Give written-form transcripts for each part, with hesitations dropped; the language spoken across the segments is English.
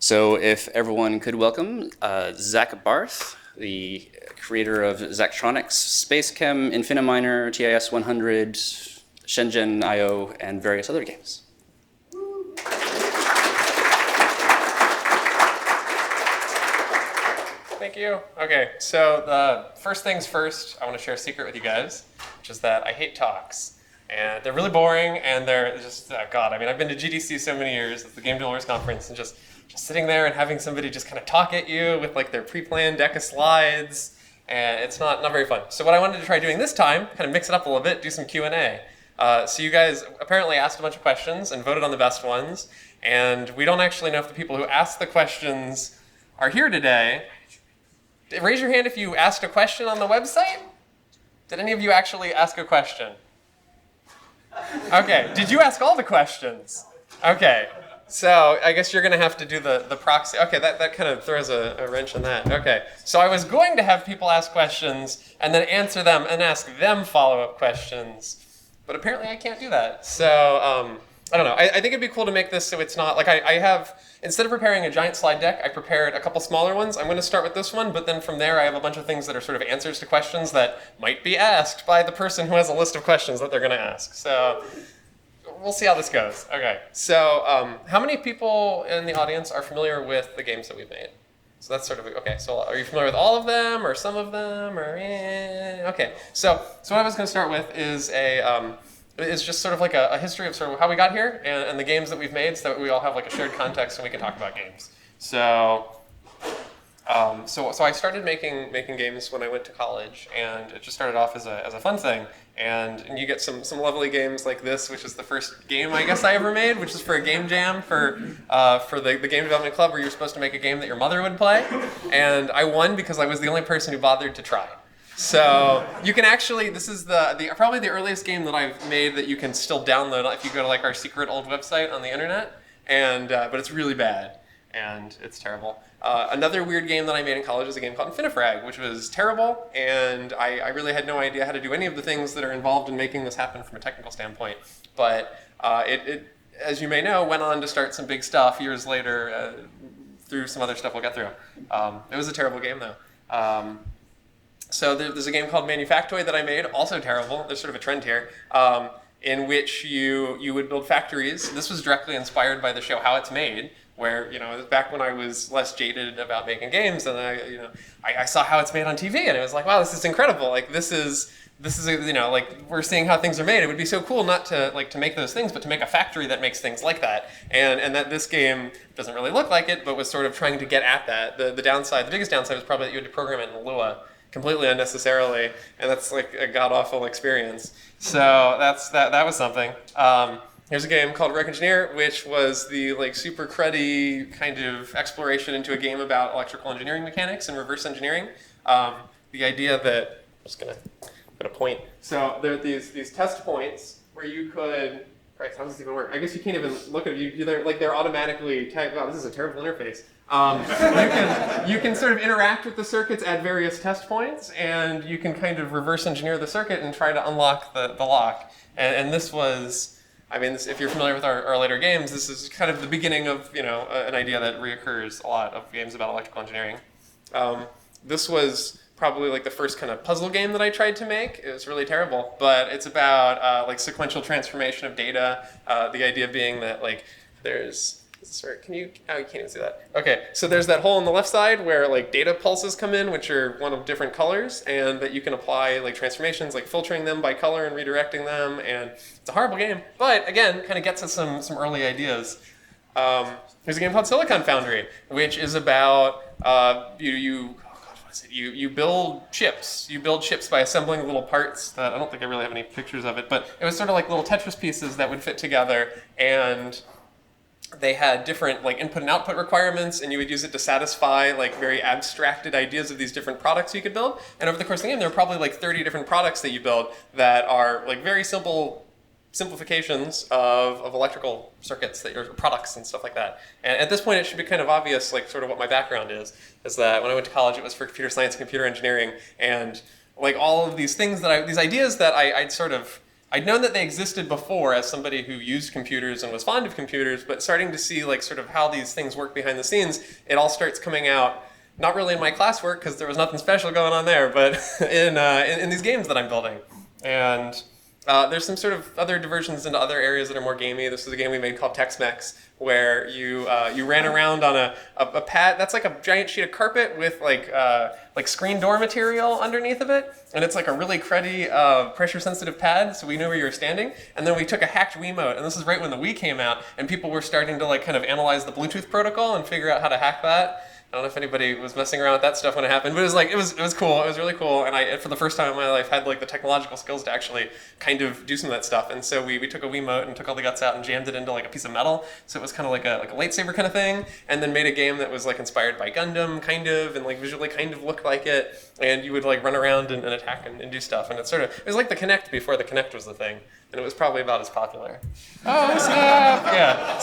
So if everyone could welcome Zach Barth, the creator of Zachtronics, Spacechem, Infiniminer, TIS 100, Shenzen I, and various other games. Thank you. Okay, so the first things first, I want to share a secret with you guys, which is that I hate talks. And they're really boring, and they're just, God, I mean, I've been to GDC so many years, it's the Game Developers Conference, and just sitting there and having somebody just kind of talk at you with like their pre-planned deck of slides, and it's not very fun. So what I wanted to try doing this time, kind of mix it up a little bit, do some Q&A. So you guys apparently asked a bunch of questions and voted on the best ones, and we don't actually know if the people who asked the questions are here today. Raise your hand if you asked a question on the website. Did any of you actually ask a question? Okay, did you ask all the questions? Okay, so I guess you're going to have to do the proxy. Okay, that kind of throws a wrench in that. Okay, so I was going to have people ask questions and then answer them and ask them follow-up questions, but apparently I can't do that. So I don't know. I think it'd be cool to make this so it's not, like I have, instead of preparing a giant slide deck, I prepared a couple smaller ones. I'm going to start with this one, but then from there I have a bunch of things that are sort of answers to questions that might be asked by the person who has a list of questions that they're going to ask. So we'll see how this goes. Okay, so how many people in the audience are familiar with the games that we've made? So that's sort of, okay, so are you familiar with all of them or some of them or okay. So what I was going to start with is is just sort of like a history of sort of how we got here and the games that we've made so that we all have like a shared context and we can talk about games. So I started making games when I went to college, and it just started off as a fun thing. And you get some lovely games like this, which is the first game I guess I ever made, which is for a game jam for the game development club where you're supposed to make a game that your mother would play. And I won because I was the only person who bothered to try. So you can actually, this is probably the earliest game that I've made that you can still download if you go to like our secret old website on the internet, and but it's really bad and it's terrible. Another weird game that I made in college is a game called Infiniminer, which was terrible, and I really had no idea how to do any of the things that are involved in making this happen from a technical standpoint. But it, as you may know, went on to start some big stuff years later through some other stuff we'll get through. It was a terrible game though. So there's a game called Manufactoid that I made, also terrible. There's sort of a trend here, in which you would build factories. This was directly inspired by the show How It's Made, where it was back when I was less jaded about making games, and I saw How It's Made on TV, and it was like, wow, this is incredible. Like this is like we're seeing how things are made. It would be so cool not to to make those things, but to make a factory that makes things like that. And that this game doesn't really look like it, but was sort of trying to get at that. The biggest downside was probably that you had to program it in Lua completely unnecessarily, and that's like a god-awful experience. So that was something. Here's a game called Rogue Engineer, which was the like super cruddy kind of exploration into a game about electrical engineering mechanics and reverse engineering. The idea that, I'm just gonna point. So there are these test points where you could, Christ, how does this even work? I guess you can't even look at it. They're automatically tagged. Wow, this is a terrible interface. You can sort of interact with the circuits at various test points, and you can kind of reverse engineer the circuit and try to unlock the lock. And this was, I mean, if you're familiar with our later games, this is kind of the beginning of an idea that reoccurs a lot of games about electrical engineering. This was probably like the first kind of puzzle game that I tried to make. It was really terrible, but it's about like sequential transformation of data. The idea being that like there's, sorry, you can't even see that. Okay, so there's that hole on the left side where like data pulses come in, which are one of different colors, and that you can apply like transformations, like filtering them by color and redirecting them, and it's a horrible game, but again, kind of gets us some early ideas. There's a game called Silicon Foundry, which is about you build chips. You build chips by assembling little parts that I don't think I really have any pictures of it, but it was sort of like little Tetris pieces that would fit together, and they had different like input and output requirements, and you would use it to satisfy like very abstracted ideas of these different products you could build. And over the course of the game, there are probably like 30 different products that you build that are like very simplifications of electrical circuits that your products and stuff like that. And at this point, it should be kind of obvious like sort of what my background is that when I went to college, it was for computer science and computer engineering, and like all of these things these ideas that I'd sort of I'd known that they existed before as somebody who used computers and was fond of computers, but starting to see like sort of how these things work behind the scenes, it all starts coming out, not really in my classwork because there was nothing special going on there, but in these games that I'm building. And there's some sort of other diversions into other areas that are more gamey. This is a game we made called Tex-Mex, where you ran around on a pad that's like a giant sheet of carpet with like screen door material underneath of it, and it's like a really cruddy pressure-sensitive pad, so we knew where you were standing. And then we took a hacked Wiimote, and this is right when the Wii came out, and people were starting to like kind of analyze the Bluetooth protocol and figure out how to hack that. I don't know if anybody was messing around with that stuff when it happened, but it was cool. It was really cool, and I, for the first time in my life, had like the technological skills to actually kind of do some of that stuff. And so we took a Wiimote and took all the guts out and jammed it into like a piece of metal, so it was kind of like a lightsaber kind of thing. And then made a game that was like inspired by Gundam, kind of, and like visually kind of looked like it. And you would like run around and attack and do stuff. And it was like the Kinect before the Kinect was the thing, and it was probably about as popular. Oh snap! Yeah.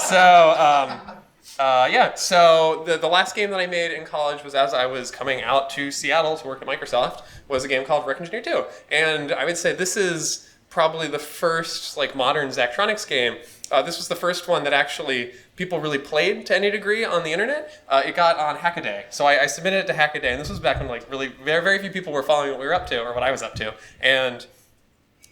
So the last game that I made in college was as I was coming out to Seattle to work at Microsoft, was a game called Wreck Engineer 2. And I would say this is probably the first like modern Zachtronics game. This was the first one that actually people really played to any degree on the internet. It got on Hackaday. So I submitted it to Hackaday, and this was back when like really very, very few people were following what we were up to or what I was up to. And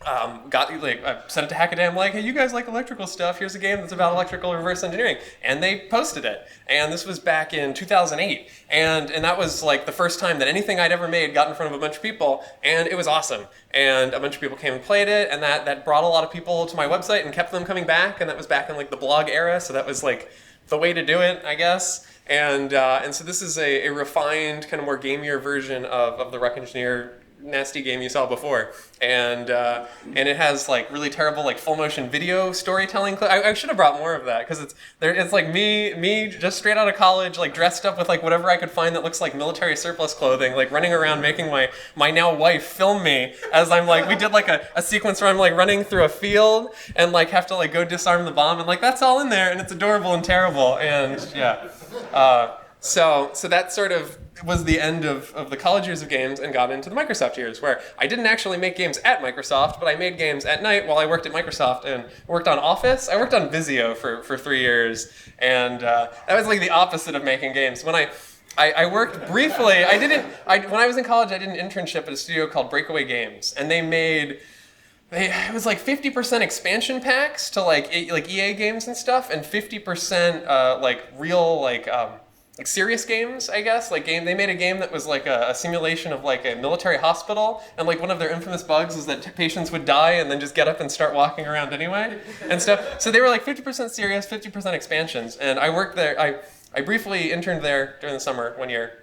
I sent it to Hackaday. I'm like, hey, you guys like electrical stuff? Here's a game that's about electrical reverse engineering, and they posted it. And this was back in 2008, and that was like the first time that anything I'd ever made got in front of a bunch of people, and it was awesome. And a bunch of people came and played it, and that brought a lot of people to my website and kept them coming back. And that was back in like the blog era, so that was like the way to do it, I guess. And so this is a refined, kind of more gamier version of the Wreck Engineer nasty game you saw before, and it has like really terrible like full motion video storytelling. I should have brought more of that, because it's like me just straight out of college, like dressed up with like whatever I could find that looks like military surplus clothing, like running around making my now wife film me as I'm like, we did like a sequence where I'm like running through a field and like have to like go disarm the bomb, and like that's all in there, and it's adorable and terrible, and yeah. So that sort of was the end of the college years of games, and got into the Microsoft years, where I didn't actually make games at Microsoft, but I made games at night while I worked at Microsoft and worked on Office. I worked on Visio for 3 years, and that was like the opposite of making games. When I worked briefly, when I was in college, I did an internship at a studio called Breakaway Games, and it was like 50% expansion packs to like EA games and stuff, and 50% like real like serious games, I guess. They made a game that was like a simulation of like a military hospital, and like one of their infamous bugs was that patients would die and then just get up and start walking around anyway and stuff. So they were like 50% serious, 50% expansions, and I worked there. I briefly interned there during the summer 1 year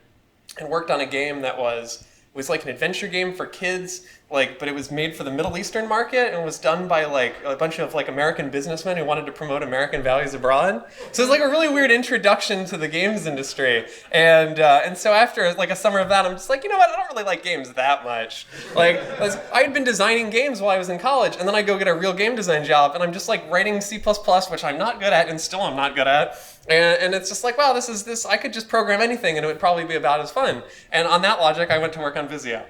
and worked on a game that was like an adventure game for kids, but it was made for the Middle Eastern market and was done by like a bunch of like American businessmen who wanted to promote American values abroad. So it's like a really weird introduction to the games industry. And so after like a summer of that, I'm just like, you know what? I don't really like games that much. I had been designing games while I was in college, and then I go get a real game design job, and I'm just like writing C++, which I'm not good at, and still I'm not good at. And it's just like, wow, this I could just program anything and it would probably be about as fun. And on that logic, I went to work on Visio.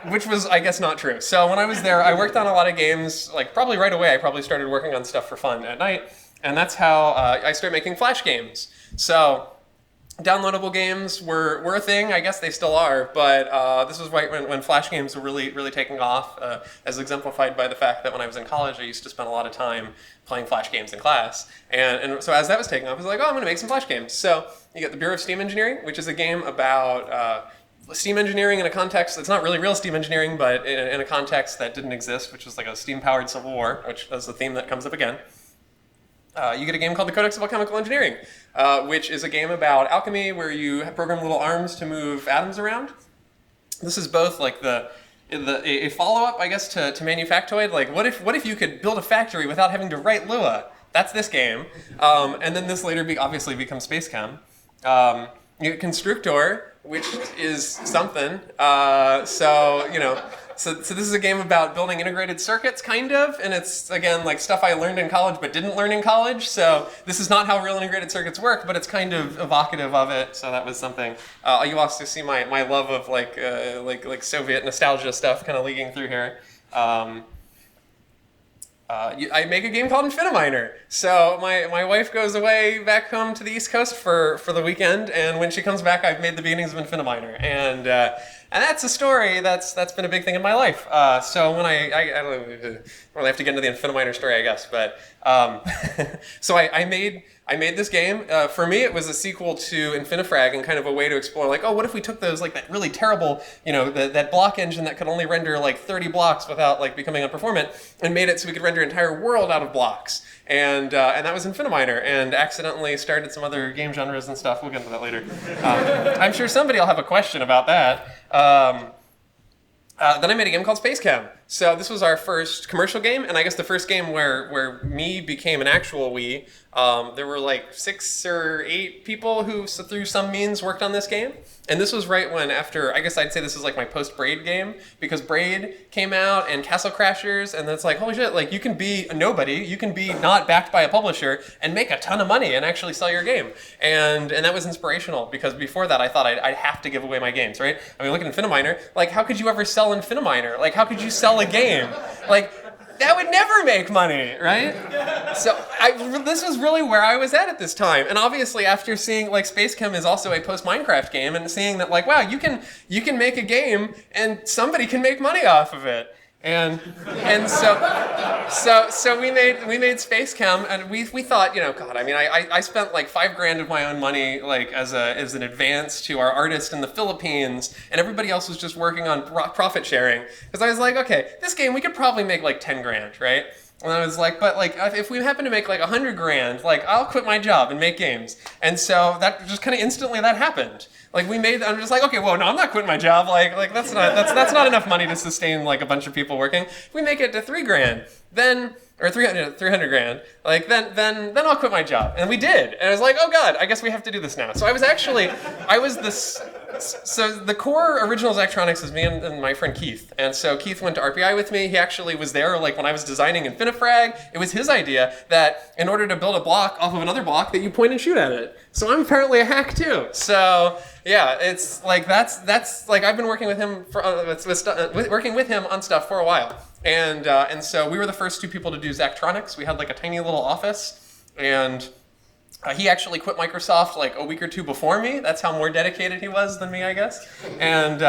Which was, I guess, not true. So when I was there, I worked on a lot of games, probably right away. I probably started working on stuff for fun at night. And that's how I started making Flash games. So downloadable games were a thing. I guess they still are. But this was right when Flash games were really, really taking off, as exemplified by the fact that when I was in college, I used to spend a lot of time playing Flash games in class. And so as that was taking off, I was like, oh, I'm going to make some Flash games. So you get the Bureau of Steam Engineering, which is a game about steam engineering in a context that's not really real steam engineering, but in a context that didn't exist, which was like a steam-powered Civil War, which is the theme that comes up again. You get a game called the Codex of Alchemical Engineering, which is a game about alchemy where you program little arms to move atoms around. This is both like a follow-up, I guess, to Manufactoid. Like, what if you could build a factory without having to write Lua? That's this game. And then this later obviously becomes Spacechem. You get Constructor, which is something. So this is a game about building integrated circuits, kind of, and it's, again, like stuff I learned in college but didn't learn in college, so this is not how real integrated circuits work, but it's kind of evocative of it, so that was something. You also see my love of like Soviet nostalgia stuff kind of leaking through here. I make a game called Infiniminer. So my wife goes away back home to the East Coast for the weekend, and when she comes back, I've made the beginnings of Infiniminer, and that's a story that's been a big thing in my life. So when I don't really have to get into the Infiniminer story, I guess, but so I made this game. For me, it was a sequel to Infinifrag and kind of a way to explore, like, oh, what if we took those, like, that really terrible, that block engine that could only render, like, 30 blocks without, like, becoming unperformant, and made it so we could render an entire world out of blocks. And that was Infiniminer, and accidentally started some other game genres and stuff. We'll get into that later. I'm sure somebody will have a question about that. Then I made a game called Spacechem. So this was our first commercial game, and I guess the first game where me became an actual we. There were like 6 or 8 people who, through some means, worked on this game. And this was right when, after, I guess I'd say this is like my post-Braid game, because Braid came out and Castle Crashers, and it's like, holy shit, like, you can be a nobody, you can be not backed by a publisher, and make a ton of money and actually sell your game. And that was inspirational, because before that I thought I'd have to give away my games, right? I mean, look at Infiniminer, like, how could you ever sell Infiniminer? Like, how could you sell a game? Like, that would never make money, right? So this was really where I was at this time. And obviously after seeing, like, Spacechem is also a post-Minecraft game, and seeing that, like, wow, you can make a game and somebody can make money off of it. And so we made Spacechem, and we thought, God, I mean, I spent like $5,000 of my own money, like, as an advance to our artist in the Philippines, and everybody else was just working on profit sharing, because I was like, okay, this game we could probably make like $10,000, right? And I was like, but like, if we happen to make like $100,000, like, I'll quit my job and make games. And so that just kind of instantly that happened. Like, I'm just like, okay, well, no, I'm not quitting my job. Like that's not enough money to sustain like a bunch of people working. If we make it to $3,000, then, or 300,000, like, then I'll quit my job. And we did. And I was like, oh God, I guess we have to do this now. So so the core original Zachtronics is me and my friend Keith. And so Keith went to RPI with me. He actually was there, like, when I was designing Infinifrag. It was his idea that in order to build a block off of another block, that you point and shoot at it. So I'm apparently a hack too. So yeah, it's like, that's like, I've been working with him working with him on stuff for a while. And so we were the first 2 people to do Zachtronics. We had like a tiny little office, and he actually quit Microsoft like a week or 2 before me. That's how more dedicated he was than me, I guess. And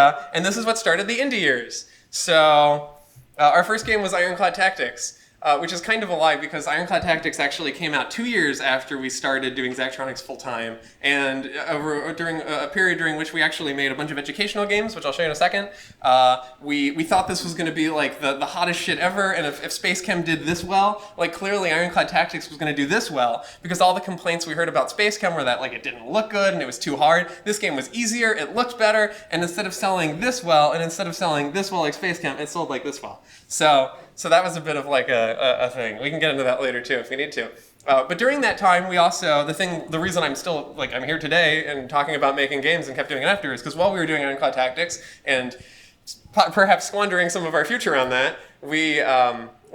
this is what started the indie years. So our first game was Ironclad Tactics, which is kind of a lie, because Ironclad Tactics actually came out 2 years after we started doing Zachtronics full time, and during a period during which we actually made a bunch of educational games, which I'll show you in a second. We thought this was going to be like the hottest shit ever, and if Spacechem did this well, like, clearly Ironclad Tactics was going to do this well, because all the complaints we heard about Spacechem were that, like, it didn't look good and it was too hard. This game was easier, it looked better, and instead of selling this well, and instead of selling this well like Spacechem, it sold like this well. So that was a bit of like a thing. We can get into that later too if we need to. But during that time, we also, the reason I'm still, like, I'm here today and talking about making games and kept doing it after is because while we were doing Ironclad Tactics and perhaps squandering some of our future on that, we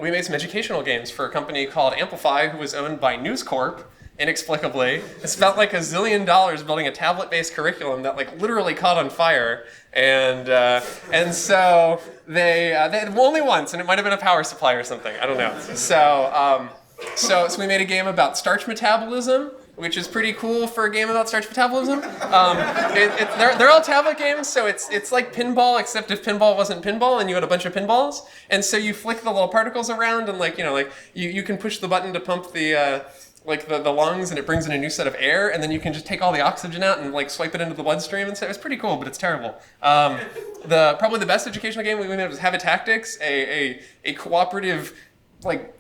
made some educational games for a company called Amplify, who was owned by News Corp. Inexplicably, it spent like $1 zillion building a tablet-based curriculum that, like, literally caught on fire, and so they only once, and it might have been a power supply or something. I don't know. So we made a game about starch metabolism, which is pretty cool for a game about starch metabolism. They're all tablet games, so it's like pinball, except if pinball wasn't pinball and you had a bunch of pinballs, and so you flick the little particles around, and you can push the button to pump the lungs, and it brings in a new set of air, and then you can just take all the oxygen out and, like, swipe it into the bloodstream and stuff. It's pretty cool, but it's terrible. Probably the best educational game we made was Habitactics, a cooperative, like,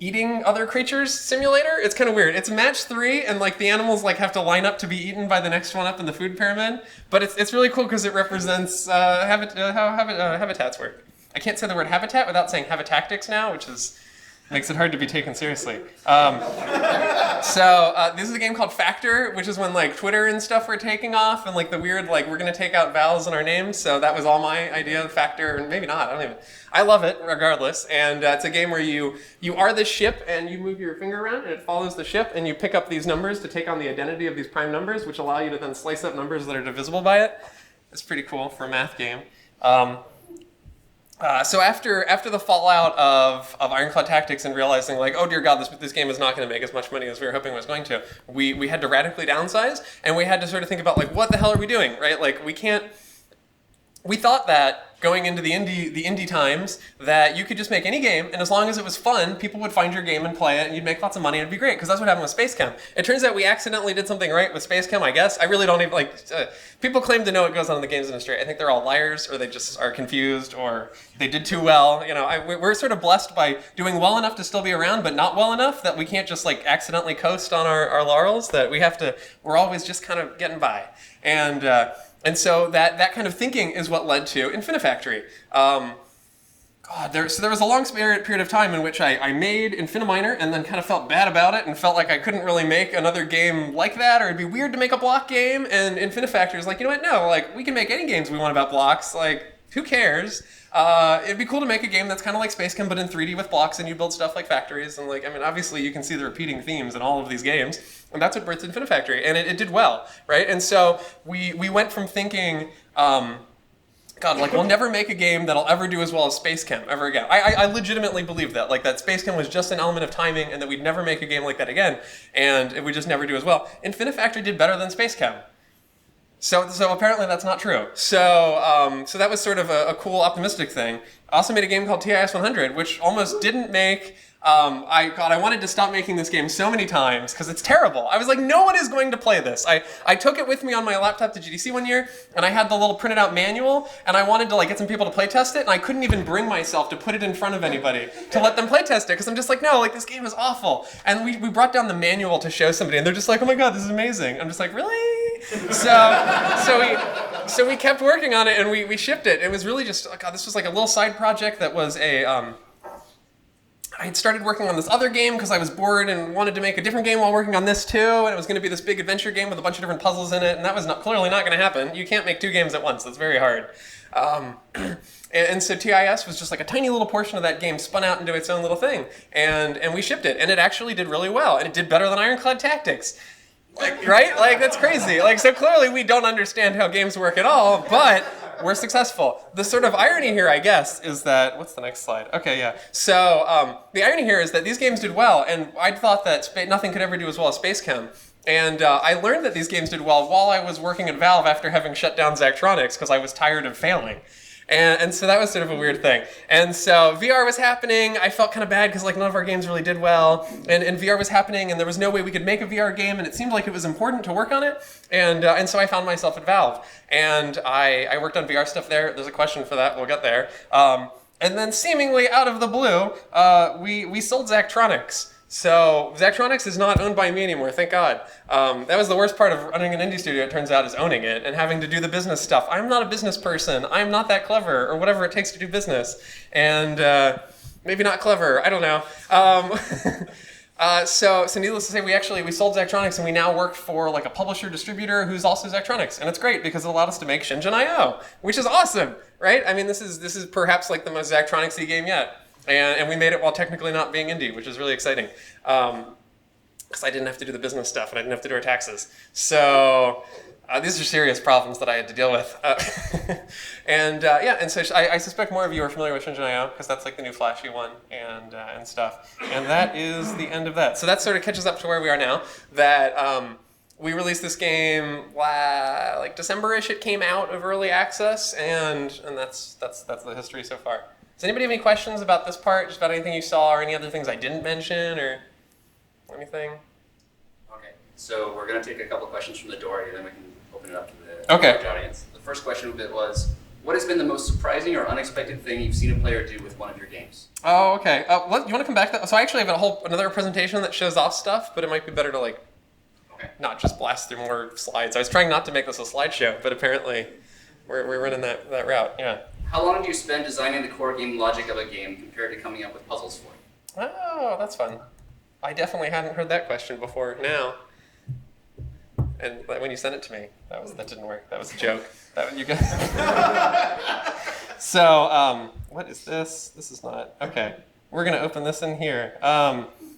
eating other creatures simulator. It's kind of weird. It's match 3, and, like, the animals, like, have to line up to be eaten by the next one up in the food pyramid. But it's really cool because it represents how habitats work. I can't say the word habitat without saying Habitactics now, which makes it hard to be taken seriously. This is a game called Factor, which is when, like, Twitter and stuff were taking off, and, like, the weird, like, we're gonna take out vowels in our names. So that was all my idea of Factor, and maybe not. I love it regardless. And it's a game where you are the ship, and you move your finger around, and it follows the ship, and you pick up these numbers to take on the identity of these prime numbers, which allow you to then slice up numbers that are divisible by it. It's pretty cool for a math game. So after the fallout of Ironclad Tactics and realizing like, oh dear God, this game is not going to make as much money as we were hoping it was going to, we had to radically downsize, and we had to sort of think about like, what the hell are we doing, right? Like we thought that going into the indie times that you could just make any game, and as long as it was fun, people would find your game and play it, and you'd make lots of money, and it'd be great, because that's what happened with Spacechem. It turns out we accidentally did something right with Spacechem, I guess. I really don't even, people claim to know what goes on in the games industry. I think they're all liars, or they just are confused, or they did too well. We're sort of blessed by doing well enough to still be around, but not well enough that we can't just accidentally coast on our laurels, that we're always just kind of getting by. And so that kind of thinking is what led to Infinifactory. There was a long period of time in which I made Infiniminer and then kind of felt bad about it and felt like I couldn't really make another game like that, or it'd be weird to make a block game. And Infinifactory was like, you know what? No, we can make any games we want about blocks. Who cares? It'd be cool to make a game that's kind of like Spacechem, but in 3D with blocks, and you build stuff like factories. And obviously you can see the repeating themes in all of these games. And that's what birthed Infinifactory, and it did well, right? And so we went from thinking, we'll never make a game that'll ever do as well as Spacechem ever again. I legitimately believe that, that Spacechem was just an element of timing, and that we'd never make a game like that again, and it would just never do as well. Infinifactory did better than Spacechem. So apparently that's not true. So that was sort of a cool, optimistic thing. I also made a game called TIS 100, which almost didn't make. I wanted to stop making this game so many times because it's terrible. I was like, no one is going to play this. I took it with me on my laptop to GDC one year, and I had the little printed out manual, and I wanted to get some people to play test it, and I couldn't even bring myself to put it in front of anybody to let them play test it because I'm just like, no, this game is awful. And we brought down the manual to show somebody, and they're just like, oh my God, this is amazing. I'm just like, really? So we kept working on it, and we shipped it. It was really just, this was a little side project that was I had started working on this other game because I was bored and wanted to make a different game while working on this too, and it was going to be this big adventure game with a bunch of different puzzles in it, and that was clearly not going to happen. You can't make two games at once. That's very hard. And so TIS was just a tiny little portion of that game spun out into its own little thing, and we shipped it, and it actually did really well, and it did better than Ironclad Tactics. Right? That's crazy. So clearly we don't understand how games work at all, but we're successful. The sort of irony here, I guess, is that... What's the next slide? Okay, yeah. So the irony here is that these games did well, and I thought that nothing could ever do as well as Spacechem. And I learned that these games did well while I was working at Valve after having shut down Zachtronics because I was tired of failing. And so that was sort of a weird thing. And so VR was happening. I felt kind of bad because none of our games really did well. And VR was happening, and there was no way we could make a VR game, and it seemed like it was important to work on it. And so I found myself at Valve. And I worked on VR stuff there. There's a question for that. We'll get there. And then seemingly out of the blue, we sold Zachtronics. So Zachtronics is not owned by me anymore, thank God. That was the worst part of running an indie studio, it turns out, is owning it and having to do the business stuff. I'm not a business person. I'm not that clever, or whatever it takes to do business. And maybe not clever, I don't know. So needless to say, we sold Zachtronics, and we now work for a publisher distributor who's also Zachtronics, and it's great because it allowed us to make Shenzen I, which is awesome, right? This is perhaps the most Zachtronics-y game yet. And we made it while technically not being indie, which is really exciting. Because I didn't have to do the business stuff, and I didn't have to do our taxes. So these are serious problems that I had to deal with. And so I suspect more of you are familiar with Shenzen I, because that's the new flashy one and stuff. And that is the end of that. So that sort of catches up to where we are now. That we released this game December-ish. It came out of early access, and that's the history so far. Does anybody have any questions about this part, just about anything you saw or any other things I didn't mention or anything? Okay, so we're going to take a couple questions from the door, and then we can open it up to the large audience. The first question was, what has been the most surprising or unexpected thing you've seen a player do with one of your games? Oh, okay. You want to come back to that? So I actually have another presentation that shows off stuff, but it might be better to not just blast through more slides. I was trying not to make this a slideshow, but apparently we're running that route, yeah. How long did you spend designing the core game logic of a game compared to coming up with puzzles for it? Oh, that's fun. I definitely hadn't heard that question before now. And when you sent it to me, that didn't work. That was a joke. So, what is this? This is not. Okay. We're going to open this in here.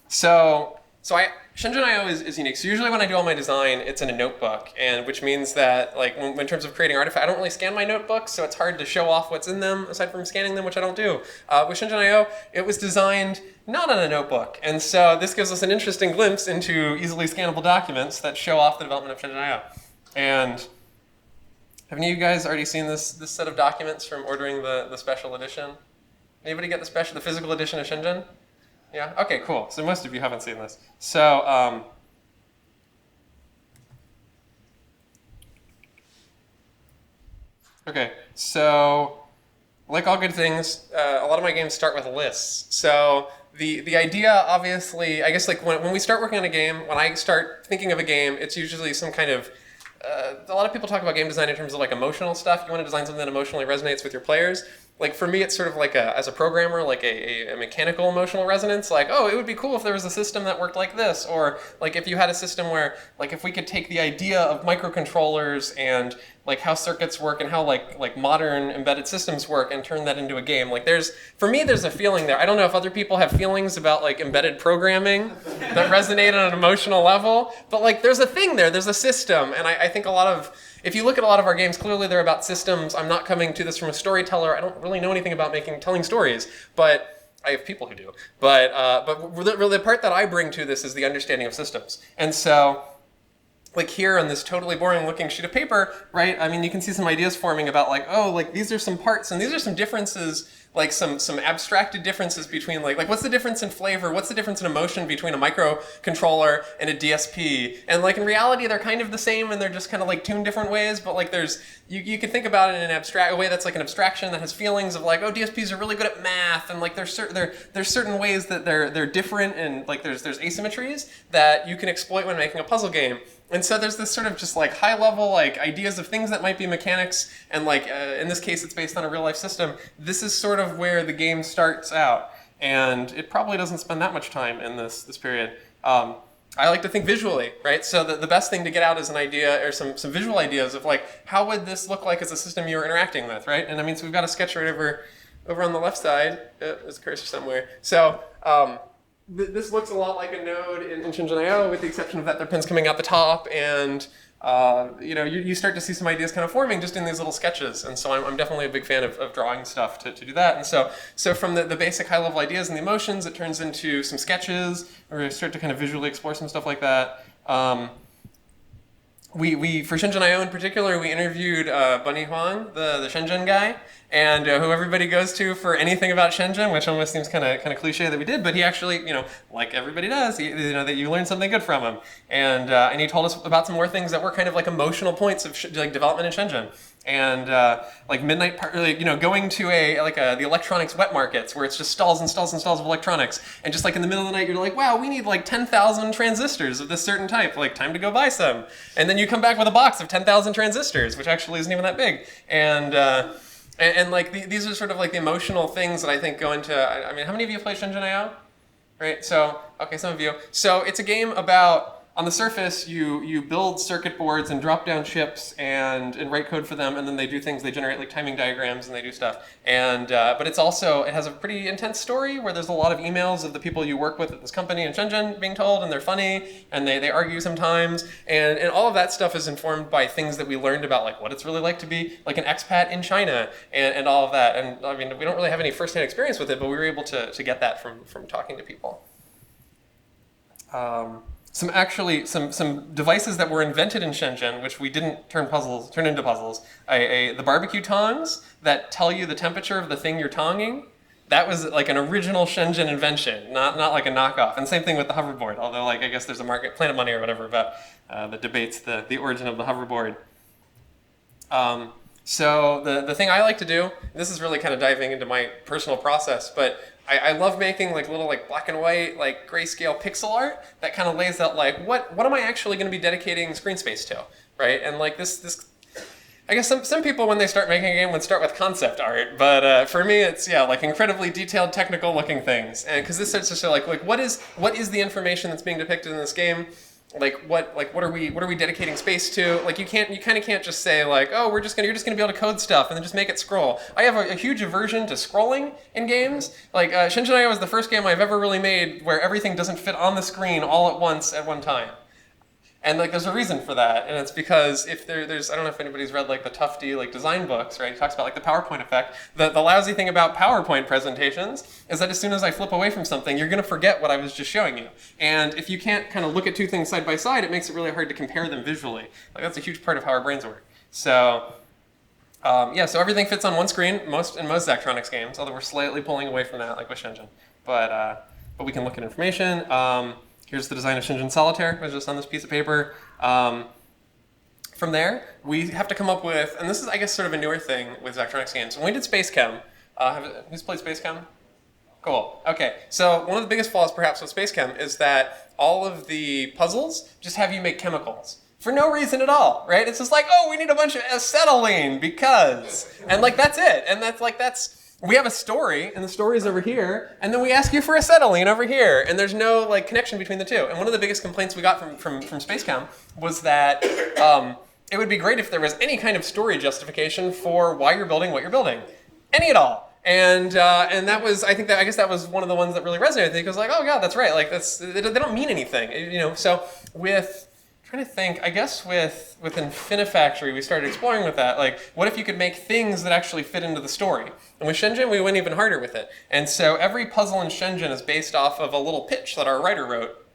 So Shenzen I is unique. So usually when I do all my design, it's in a notebook, and which means that like in terms of creating artifacts, I don't really scan my notebooks, so it's hard to show off what's in them aside from scanning them, which I don't do. With Shenzen I, it was designed not on a notebook, and so this gives us an interesting glimpse into easily scannable documents that show off the development of Shenzen I. And have any of you guys already seen this set of documents from ordering the special edition? Anybody get the physical edition of Shenzen? Yeah? Okay, cool. So most of you haven't seen this. So, okay, so like all good things, a lot of my games start with lists. So the idea, obviously, I guess like when we start working on a game, when I start thinking of a game, it's usually some kind of, a lot of people talk about game design in terms of like emotional stuff. You want to design something that emotionally resonates with your players. Like for me, it's sort of like as a programmer, like a mechanical emotional resonance. Like, oh, it would be cool if there was a system that worked like this, or like if you had a system where, like, if we could take the idea of microcontrollers and like how circuits work and how like modern embedded systems work and turn that into a game. Like for me, there's a feeling there. I don't know if other people have feelings about like embedded programming that resonate on an emotional level, but like there's a thing there. There's a system, and I think if you look at a lot of our games, clearly they're about systems. I'm not coming to this from a storyteller. I don't really know anything about telling stories, but I have people who do. But the part that I bring to this is the understanding of systems. And so, like here on this totally boring looking sheet of paper, right? I mean, you can see some ideas forming about like, oh, like these are some parts and these are some differences, like some abstracted differences between like what's the difference in flavor? What's the difference in emotion between a microcontroller and a DSP? And like in reality, they're kind of the same and they're just kind of like tuned different ways. But like you can think about it in a way that's like an abstraction that has feelings of like, oh, DSPs are really good at math, and like there's certain ways that they're different, and like there's asymmetries that you can exploit when making a puzzle game. And so there's this sort of just like high level like ideas of things that might be mechanics, and like in this case it's based on a real life system. This is sort of where the game starts out, and it probably doesn't spend that much time in this period. I like to think visually, right? So the best thing to get out is an idea or some visual ideas of like, how would this look like as a system you're interacting with, right? And I mean, so we've got a sketch right over on the left side. There's a cursor somewhere. So this looks a lot like a node in Shenzen I, with the exception of that there are pins coming out the top, and you start to see some ideas kind of forming just in these little sketches. And so I'm definitely a big fan of drawing stuff to do that. And so from the basic high level ideas and the emotions, it turns into some sketches, where we start to kind of visually explore some stuff like that. We for Shenzen I in particular, we interviewed Bunny Huang, the Shenzhen guy, and who everybody goes to for anything about Shenzhen, which almost seems kind of cliche that we did, but he actually, like everybody does, that you learn something good from him, and he told us about some more things that were kind of like emotional points of development in Shenzhen. And like midnight, going to the electronics wet markets where it's just stalls and stalls and stalls of electronics, and just like in the middle of the night you're like, wow, we need like 10,000 transistors of this certain type, like time to go buy some. And then you come back with a box of 10,000 transistors, which actually isn't even that big. And like these are sort of like the emotional things that I think go into. I mean, how many of you play Shenzen I? Right. So okay, some of you. So it's a game about. On the surface, you build circuit boards and drop down chips and write code for them, and then they do things. They generate like timing diagrams and they do stuff. And but it has a pretty intense story where there's a lot of emails of the people you work with at this company in Shenzhen being told, and they're funny and they argue sometimes, and all of that stuff is informed by things that we learned about like what it's really like to be like an expat in China and all of that. And I mean, we don't really have any firsthand experience with it, but we were able to get that from talking to people. Some devices that were invented in Shenzhen, which we didn't turn into puzzles. The barbecue tongs that tell you the temperature of the thing you're tonging. That was like an original Shenzhen invention, not like a knockoff. And same thing with the hoverboard. Although like I guess there's a market, Planet Money or whatever, about that debates the origin of the hoverboard. So the thing I like to do, this is really kind of diving into my personal process, but I love making like little like black and white like grayscale pixel art that kind of lays out like what am I actually going to be dedicating screen space to, right? And like this I guess some people when they start making a game would start with concept art, but for me it's like incredibly detailed technical looking things, and because this starts to show like what is the information that's being depicted in this game. what are we dedicating space to? Like you kind of can't just say like, oh, you're just gonna be able to code stuff and then just make it scroll. I have a huge aversion to scrolling in games. Like Shenzen I was the first game I've ever really made where everything doesn't fit on the screen all at once at one time. And like there's a reason for that, and it's because if there's I don't know if anybody's read like the Tufty like design books, right? He talks about like the PowerPoint effect. The lousy thing about PowerPoint presentations is that as soon as I flip away from something, you're gonna forget what I was just showing you. And if you can't kind of look at two things side by side, it makes it really hard to compare them visually. Like that's a huge part of how our brains work. So so everything fits on one screen in most Zachtronics games, although we're slightly pulling away from that, like with Shenzen. But we can look at information. Here's the design of Shenzen Solitaire, which is just on this piece of paper. From there, we have to come up with, and this is, I guess, sort of a newer thing with Zachtronics games. When we did Spacechem, who's played Spacechem? Cool. Okay, so one of the biggest flaws, perhaps, with Spacechem is that all of the puzzles just have you make chemicals. For no reason at all, right? It's just like, oh, we need a bunch of acetylene because, and like that's it, and that's. We have a story, and the story is over here, and then we ask you for acetylene over here, and there's no like connection between the two. And one of the biggest complaints we got from Spacechem was that it would be great if there was any kind of story justification for why you're building what you're building, any at all. And that was, I guess that was one of the ones that really resonated with me, because like, oh god, that's right, like they don't mean anything, you know. So with trying to think, I guess with Infinifactory, we started exploring with that. Like, what if you could make things that actually fit into the story? And with Shenzen, we went even harder with it. And so every puzzle in Shenzen is based off of a little pitch that our writer wrote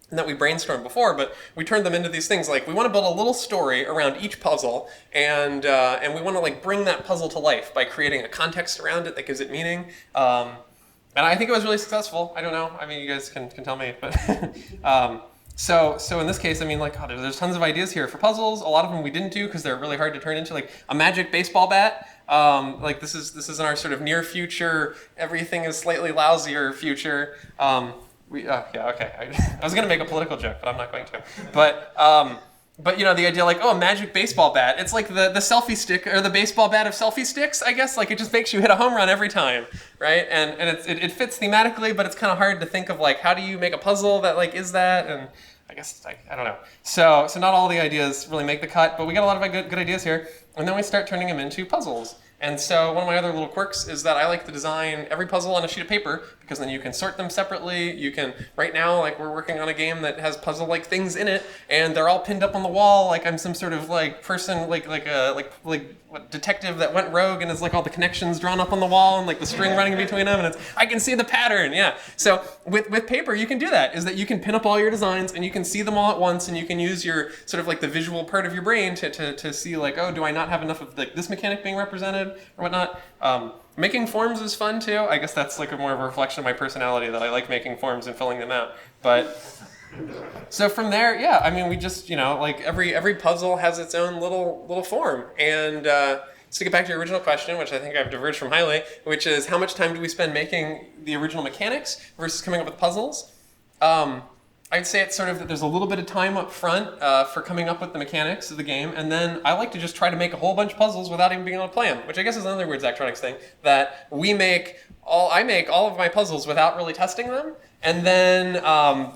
and that we brainstormed before, but we turned them into these things like, we want to build a little story around each puzzle, and we want to like bring that puzzle to life by creating a context around it that gives it meaning. And I think it was really successful. I don't know. I mean, you guys can tell me, but So in this case, I mean, like, there's tons of ideas here for puzzles. A lot of them we didn't do because they're really hard to turn into, like a magic baseball bat. Like this is in our sort of near future, everything is slightly lousier future. I was gonna make a political joke, but I'm not going to. But you know, the idea like, oh, a magic baseball bat. It's like the selfie stick, or the baseball bat of selfie sticks, I guess. Like it just makes you hit a home run every time, right? And it fits thematically, but it's kind of hard to think of like, how do you make a puzzle that like is that? And I guess I don't know. So not all the ideas really make the cut, but we got a lot of good ideas here. And then we start turning them into puzzles. And so one of my other little quirks is that I like to design every puzzle on a sheet of paper, because then you can sort them separately. You can, right now, like we're working on a game that has puzzle-like things in it, and they're all pinned up on the wall like I'm some sort of like person, like detective that went rogue, and it's like all the connections drawn up on the wall and like the string running between them, and I can see the pattern, yeah. So with paper, you can do that, is that you can pin up all your designs and you can see them all at once, and you can use your sort of like the visual part of your brain to see like, oh, do I not have enough of like this mechanic being represented or whatnot. Making forms is fun too. I guess that's like more of a reflection of my personality, that I like making forms and filling them out. But so from there, yeah, I mean, we just, you know, like every puzzle has its own little form. And so to get back to your original question, which I think I've diverged from highly, which is how much time do we spend making the original mechanics versus coming up with puzzles? I'd say it's sort of that there's a little bit of time up front for coming up with the mechanics of the game, and then I like to just try to make a whole bunch of puzzles without even being able to play them, which I guess is another weird Zachtronics thing, that I make all of my puzzles without really testing them, and then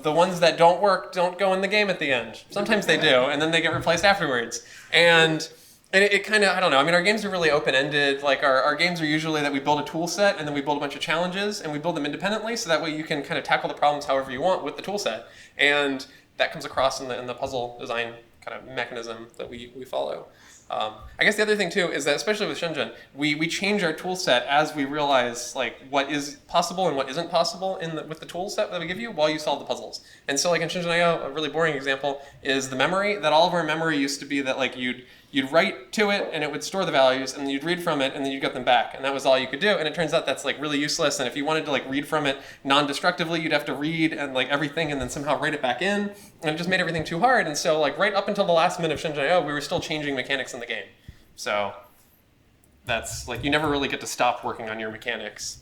the ones that don't work don't go in the game at the end. Sometimes they do, and then they get replaced afterwards. And it kind of, I don't know, I mean, our games are really open-ended. Like, our games are usually that we build a tool set, and then we build a bunch of challenges, and we build them independently, so that way you can kind of tackle the problems however you want with the tool set. And that comes across in the puzzle design kind of mechanism that we follow. I guess the other thing too is that, especially with Shenzen, we change our tool set as we realize like what is possible and what isn't possible with the tool set that we give you while you solve the puzzles. And so like in Shenzen I, a really boring example is the memory. That all of our memory used to be that like you'd write to it and it would store the values, and then you'd read from it and then you'd get them back, and that was all you could do. And it turns out that's like really useless, and if you wanted to like read from it non-destructively, you'd have to read and like everything and then somehow write it back in, and it just made everything too hard. And so like right up until the last minute of Shenzen I, we were still changing mechanics in the game. So that's like, you never really get to stop working on your mechanics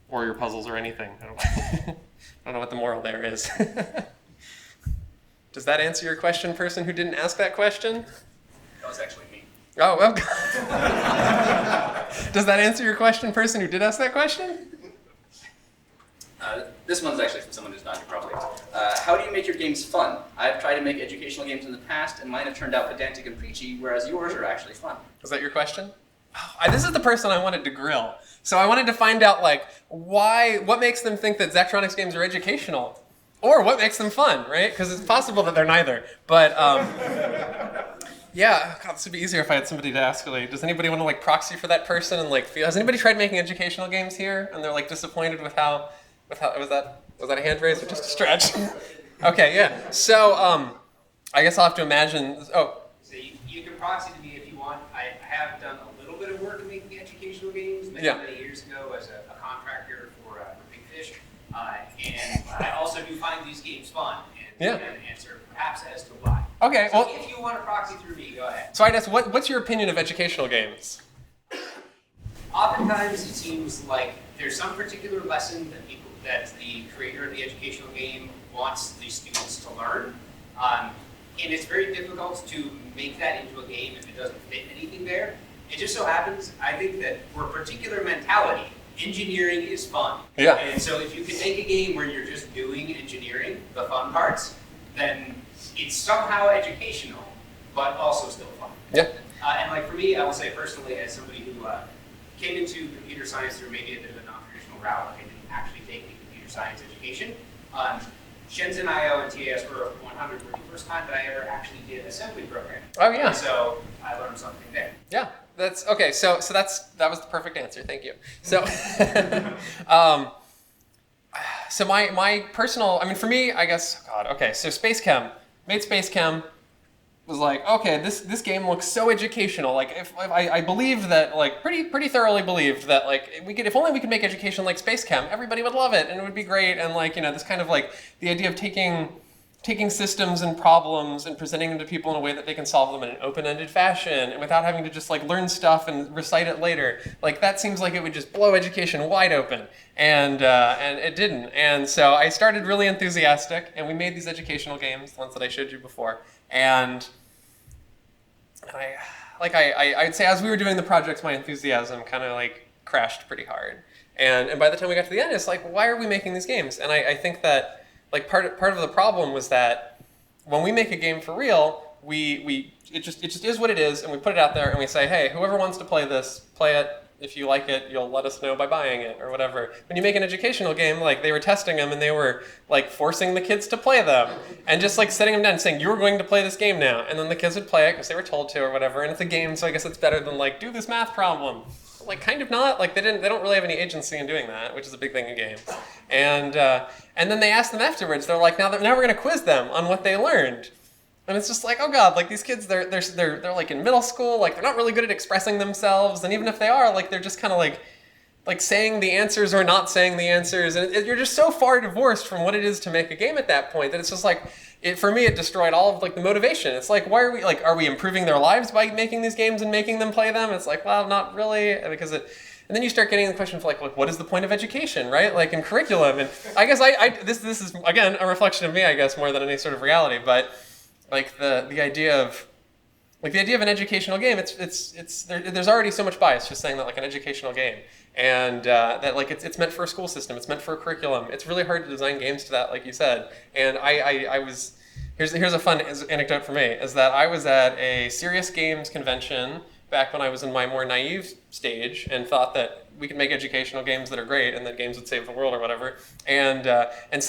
or your puzzles or anything. I don't know what the moral there is. Does that answer your question, person who didn't ask that question? That was actually me. Oh, well. Does that answer your question, person who did ask that question? This one's actually from someone who's not your colleague. how do you make your games fun? I've tried to make educational games in the past, and mine have turned out pedantic and preachy, whereas yours are actually fun. Is that your question? This is the person I wanted to grill. So I wanted to find out, like, what makes them think that Zachtronics games are educational? Or what makes them fun, right? Because it's possible that they're neither. But, yeah, God, this would be easier if I had somebody to ask, like, does anybody want to, like, proxy for that person and, like, has anybody tried making educational games here? And they're, like, disappointed with how, was that a hand raise or just a stretch? Okay, yeah. So, I guess I'll have to imagine, So you can proxy to me if you want. I have done a little bit of work in making educational games many years ago as a contractor for Big Fish. And I also do find these games fun and can answer perhaps as to why. Okay, so well, if you want to proxy through me, go ahead. So I guess what's your opinion of educational games? Oftentimes it seems like there's some particular lesson that the creator of the educational game wants the students to learn. And it's very difficult to make that into a game if it doesn't fit anything there. It just so happens, I think that for a particular mentality, engineering is fun. Yeah. And so if you can make a game where you're just doing engineering, the fun parts, then it's somehow educational, but also still fun. Yeah. And like for me, I will say personally, as somebody who came into computer science through maybe a bit of a non-traditional route, like I didn't actually take a computer science education. Shenzen I and TAS were 100 were the first time that I ever actually did assembly programming. Oh yeah. And so I learned something there. Yeah, that's okay. So that was the perfect answer. Thank you. So, so my personal, I mean, for me, I guess, God, okay. So Spacechem, made Spacechem, was like, okay, this game looks so educational. Like, if I believed that, like, pretty thoroughly believed that, like, if only we could make education like Spacechem, everybody would love it and it would be great. And like, you know, this kind of like the idea of taking systems and problems and presenting them to people in a way that they can solve them in an open-ended fashion and without having to just like learn stuff and recite it later. Like that seems like it would just blow education wide open, and it didn't. And so I started really enthusiastic, and we made these educational games, the ones that I showed you before. And I'd say as we were doing the projects, my enthusiasm kind of like crashed pretty hard. And by the time we got to the end, it's like, why are we making these games? And I think that like part of the problem was that when we make a game for real, it just is what it is, and we put it out there and we say, hey, whoever wants to play this, play it. If you like it, you'll let us know by buying it or whatever. When you make an educational game, like they were testing them and they were like forcing the kids to play them and just like setting them down and saying, you're going to play this game now. And then the kids would play it because they were told to or whatever. And it's a game, so I guess it's better than like, do this math problem. Like kind of not. Like they don't really have any agency in doing that, which is a big thing in games. And then they asked them afterwards. They're like, now we're going to quiz them on what they learned. And it's just like, oh God, like these kids, they're like in middle school, like they're not really good at expressing themselves, and even if they are, like they're just kind of like saying the answers or not saying the answers, and you're just so far divorced from what it is to make a game at that point that it's just like, for me, it destroyed all of like the motivation. It's like, why are we improving their lives by making these games and making them play them? It's like, well, not really, because it. And then you start getting the question of like what is the point of education, right? Like in curriculum, and I guess this is again a reflection of me, I guess, more than any sort of reality, but. Like the idea of an educational game, there's already so much bias just saying that like an educational game, and that like it's meant for a school system, it's meant for a curriculum. It's really hard to design games to that, like you said. And here's a fun anecdote for me is that I was at a serious games convention back when I was in my more naive stage and thought that we could make educational games that are great and that games would save the world or whatever. And there was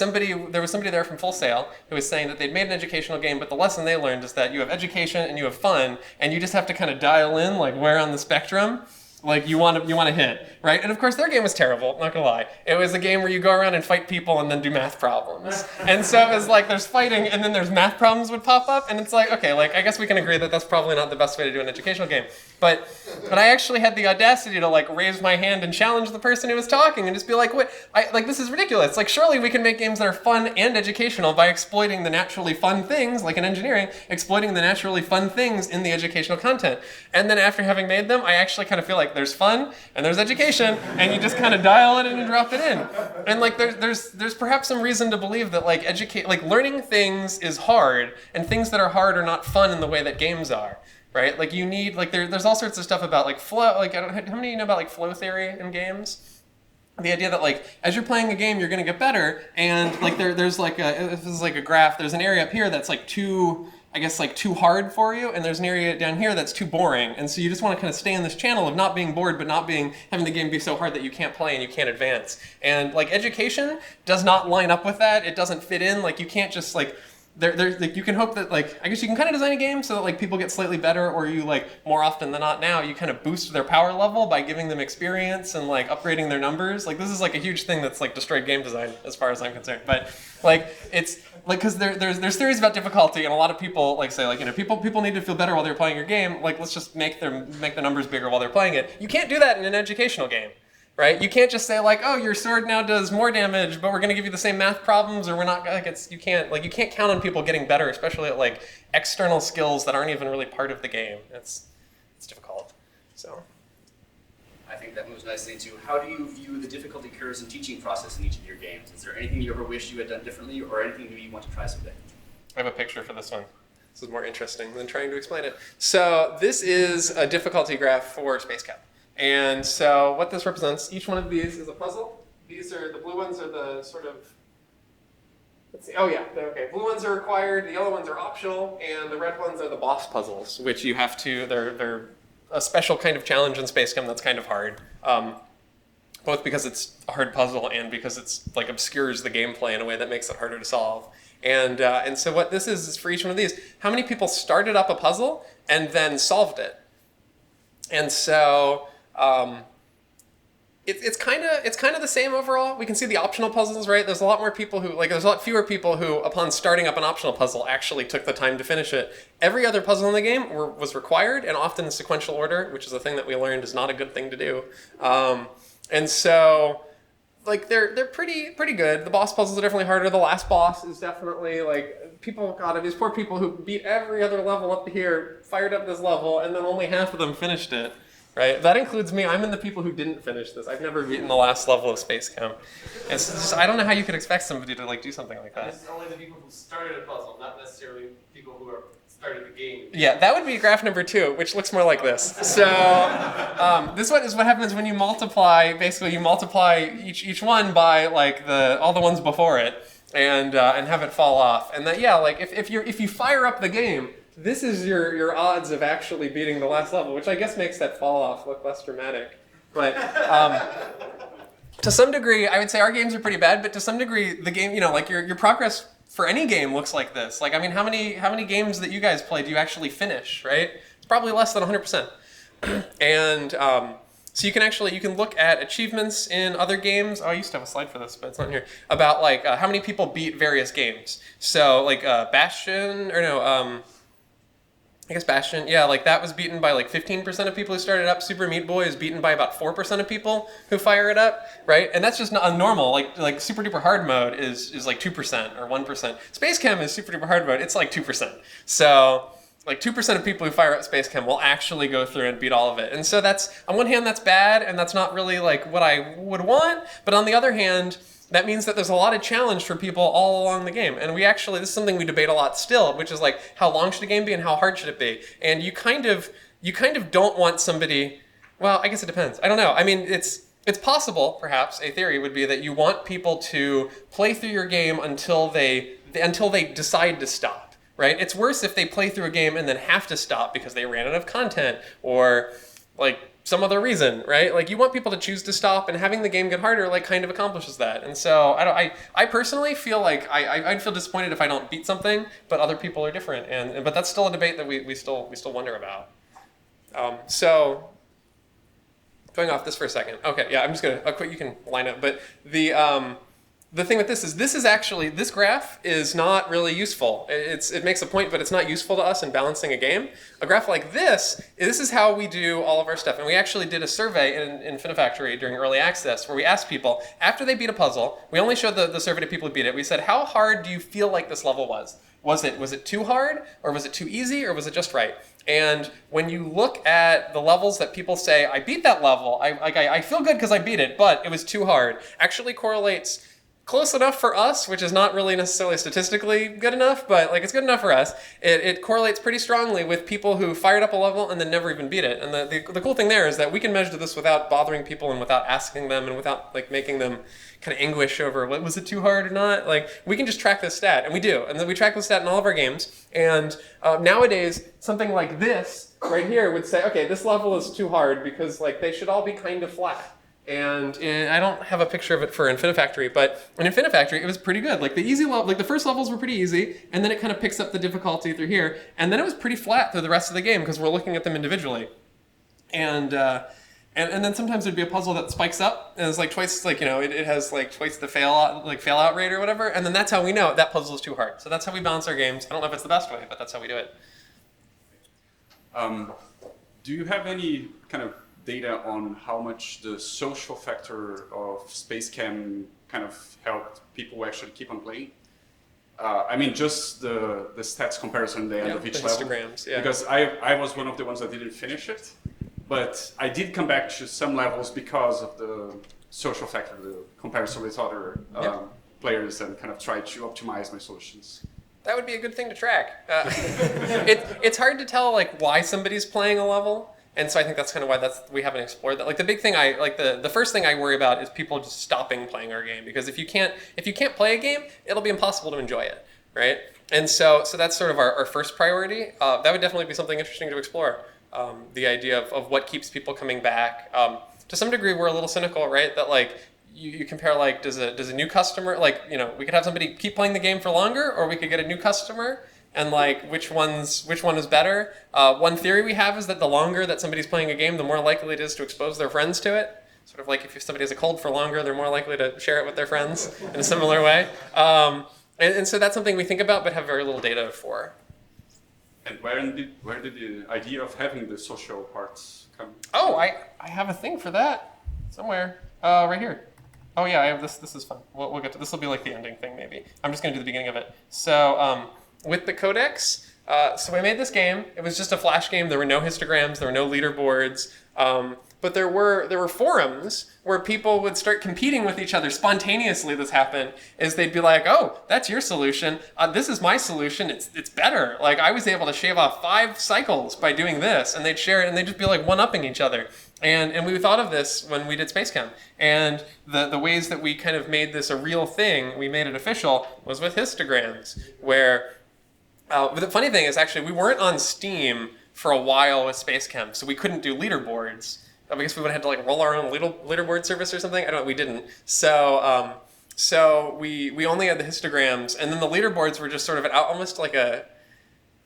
somebody there from Full Sail who was saying that they'd made an educational game, but the lesson they learned is that you have education and you have fun, and you just have to kind of dial in like where on the spectrum like you want to hit, right? And of course their game was terrible, not gonna lie. It was a game where you go around and fight people and then do math problems. And so it was like there's fighting and then there's math problems would pop up, and it's like, okay, like I guess we can agree that that's probably not the best way to do an educational game. But I actually had the audacity to like raise my hand and challenge the person who was talking and just be like, what? This is ridiculous. Like surely we can make games that are fun and educational by exploiting the naturally fun things, like in engineering, exploiting the naturally fun things in the educational content. And then after having made them, I actually kind of feel like there's fun and there's education, and you just kind of dial it in and drop it in. And like there's perhaps some reason to believe that like learning things is hard, and things that are hard are not fun in the way that games are. Right? Like you need, like there's all sorts of stuff about like flow, like how many of you know about like flow theory in games? the idea that like as you're playing a game, you're going to get better, and like there's like this is like a graph. There's an area up here that's like too hard for you, and there's an area down here that's too boring, and so you just want to kind of stay in this channel of not being bored, but not having the game be so hard that you can't play and you can't advance. And like education does not line up with that. It doesn't fit in. Like you can't just like. Like you can hope that like I guess you can kind of design a game so that like people get slightly better, or you like more often than not now you kind of boost their power level by giving them experience and like upgrading their numbers. Like this is like a huge thing that's like destroyed game design as far as I'm concerned. But like it's like because there's theories about difficulty, and a lot of people like say like people need to feel better while they're playing your game. Like let's just make the numbers bigger while they're playing it. You can't do that in an educational game. Right? You can't just say like, oh, your sword now does more damage, but we're going to give you the same math problems, or we're not like you can't count on people getting better, especially at like external skills that aren't even really part of the game. It's difficult. So I think that moves nicely into how do you view the difficulty curves and teaching process in each of your games? Is there anything you ever wish you had done differently, or anything new you want to try someday? I have a picture for this one. This is more interesting than trying to explain it. So this is a difficulty graph for Spacechem. And so what this represents, each one of these is a puzzle. These are, the blue ones are the sort of, let's see, oh yeah, okay. Blue ones are required, the yellow ones are optional, and the red ones are the boss puzzles, which you have to, they're a special kind of challenge in Spacechem that's kind of hard. Both because it's a hard puzzle and because it's like obscures the gameplay in a way that makes it harder to solve. And so what this is for each one of these, how many people started up a puzzle and then solved it? And so, it's kind of the same overall. We can see the optional puzzles, right? There's a lot more people who, like, there's a lot fewer people who, upon starting up an optional puzzle, actually took the time to finish it. Every other puzzle in the game was required, and often in sequential order, which is a thing that we learned is not a good thing to do. And so, like, they're pretty good. The boss puzzles are definitely harder. The last boss is definitely, like, these poor people who beat every other level up to here, fired up this level, and then only half of them finished it. Right? That includes me. I'm in the people who didn't finish this. I've never beaten the last level of Spacechem. It's just, I don't know how you could expect somebody to like do something like that. It's only the people who started a puzzle, not necessarily people who started the game. Yeah, that would be graph number 2, which looks more like this. So this one is what happens when you multiply. Basically, you multiply each one by like all the ones before it, and have it fall off. And that like if you fire up the game. This is your odds of actually beating the last level, which I guess makes that fall off look less dramatic. But to some degree, I would say our games are pretty bad. But to some degree, the game, like your progress for any game looks like this. Like, I mean, how many games that you guys play do you actually finish? Right? It's probably less than 100%. And so you can look at achievements in other games. Oh, I used to have a slide for this, but it's not here. About like how many people beat various games. So like Bastion, or no. I guess Bastion, yeah, like that was beaten by like 15% of people who started up. Super Meat Boy is beaten by about 4% of people who fire it up, right? And that's just not normal. Like super duper hard mode is like 2% or 1%. Spacechem is super duper hard mode. It's like 2%. So like 2% of people who fire up Spacechem will actually go through and beat all of it. And so that's, on one hand, that's bad, and that's not really like what I would want. But on the other hand, that means that there's a lot of challenge for people all along the game. And this is something we debate a lot still, which is like, how long should a game be and how hard should it be? And you kind of don't want somebody, well, I guess it depends. I don't know. I mean, it's possible, perhaps, a theory would be that you want people to play through your game until they decide to stop, right? It's worse if they play through a game and then have to stop because they ran out of content or like some other reason, right? Like you want people to choose to stop, and having the game get harder like kind of accomplishes that. And so I personally feel like I'd feel disappointed if I don't beat something, but other people are different, but that's still a debate that we still wonder about. So going off this for a second. Okay, yeah, I'm just gonna quick. You can line up, but the thing with this is actually, this graph is not really useful. It makes a point, but it's not useful to us in balancing a game. A graph like this is how we do all of our stuff. And we actually did a survey in Infinifactory during early access where we asked people, after they beat a puzzle, we only showed the survey to people who beat it. We said, how hard do you feel like this level was? Was it too hard, or was it too easy, or was it just right? And when you look at the levels that people say, I beat that level, I feel good because I beat it, but it was too hard, actually correlates close enough for us, which is not really necessarily statistically good enough, but like it's good enough for us. It correlates pretty strongly with people who fired up a level and then never even beat it. And the cool thing there is that we can measure this without bothering people and without asking them and without like making them kind of anguish over what was it too hard or not. Like we can just track this stat, and we do. And then we track this stat in all of our games. And nowadays, something like this right here would say, okay, this level is too hard because like they should all be kind of flat. And I don't have a picture of it for Infinifactory, but in Infinifactory, it was pretty good. Like the easy level, like the first levels were pretty easy, and then it kind of picks up the difficulty through here, and then it was pretty flat through the rest of the game because we're looking at them individually. And then sometimes there'd be a puzzle that spikes up, and it's like twice, like it has like twice the fail out rate or whatever, and then that's how we know that puzzle is too hard. So that's how we balance our games. I don't know if it's the best way, but that's how we do it. Do you have any kind of data on how much the social factor of Spacechem kind of helped people actually keep on playing? I mean, just the stats comparison at the end of each level. Histograms, yeah. Because I was one of the ones that didn't finish it, but I did come back to some levels because of the social factor, the comparison with other players, and kind of try to optimize my solutions. That would be a good thing to track. It's hard to tell like why somebody's playing a level. And so I think that's kind of why we haven't explored that. Like the big thing the first thing I worry about is people just stopping playing our game, because if you can't play a game, it'll be impossible to enjoy it, right? And so that's sort of our first priority. That would definitely be something interesting to explore. The idea of what keeps people coming back. To some degree, we're a little cynical, right? That like you compare like does a new customer, like we could have somebody keep playing the game for longer, or we could get a new customer. And like which one is better? One theory we have is that the longer that somebody's playing a game, the more likely it is to expose their friends to it. Sort of like if somebody has a cold for longer, they're more likely to share it with their friends in a similar way. And so that's something we think about but have very little data for. And where did the idea of having the social parts come? Oh, I have a thing for that somewhere. Right here. Oh yeah, I have this. This is fun. We'll get to this. Will be like the ending thing maybe. I'm just gonna do the beginning of it. So. With the codex, so I made this game. It was just a flash game. There were no histograms. There were no leaderboards. But there were forums where people would start competing with each other. Spontaneously, this happened. Is they'd be like, "Oh, that's your solution. This is my solution. It's better. Like I was able to shave off 5 cycles by doing this," and they'd share it, and they'd just be like one-upping each other. And we thought of this when we did Spacechem. And the ways that we kind of made this a real thing, we made it official, was with histograms, where. But the funny thing is, actually, we weren't on Steam for a while with Spacechem, so we couldn't do leaderboards. I guess we would have had to like roll our own leaderboard service or something. I don't know. We didn't. So we only had the histograms, and then the leaderboards were just sort of almost like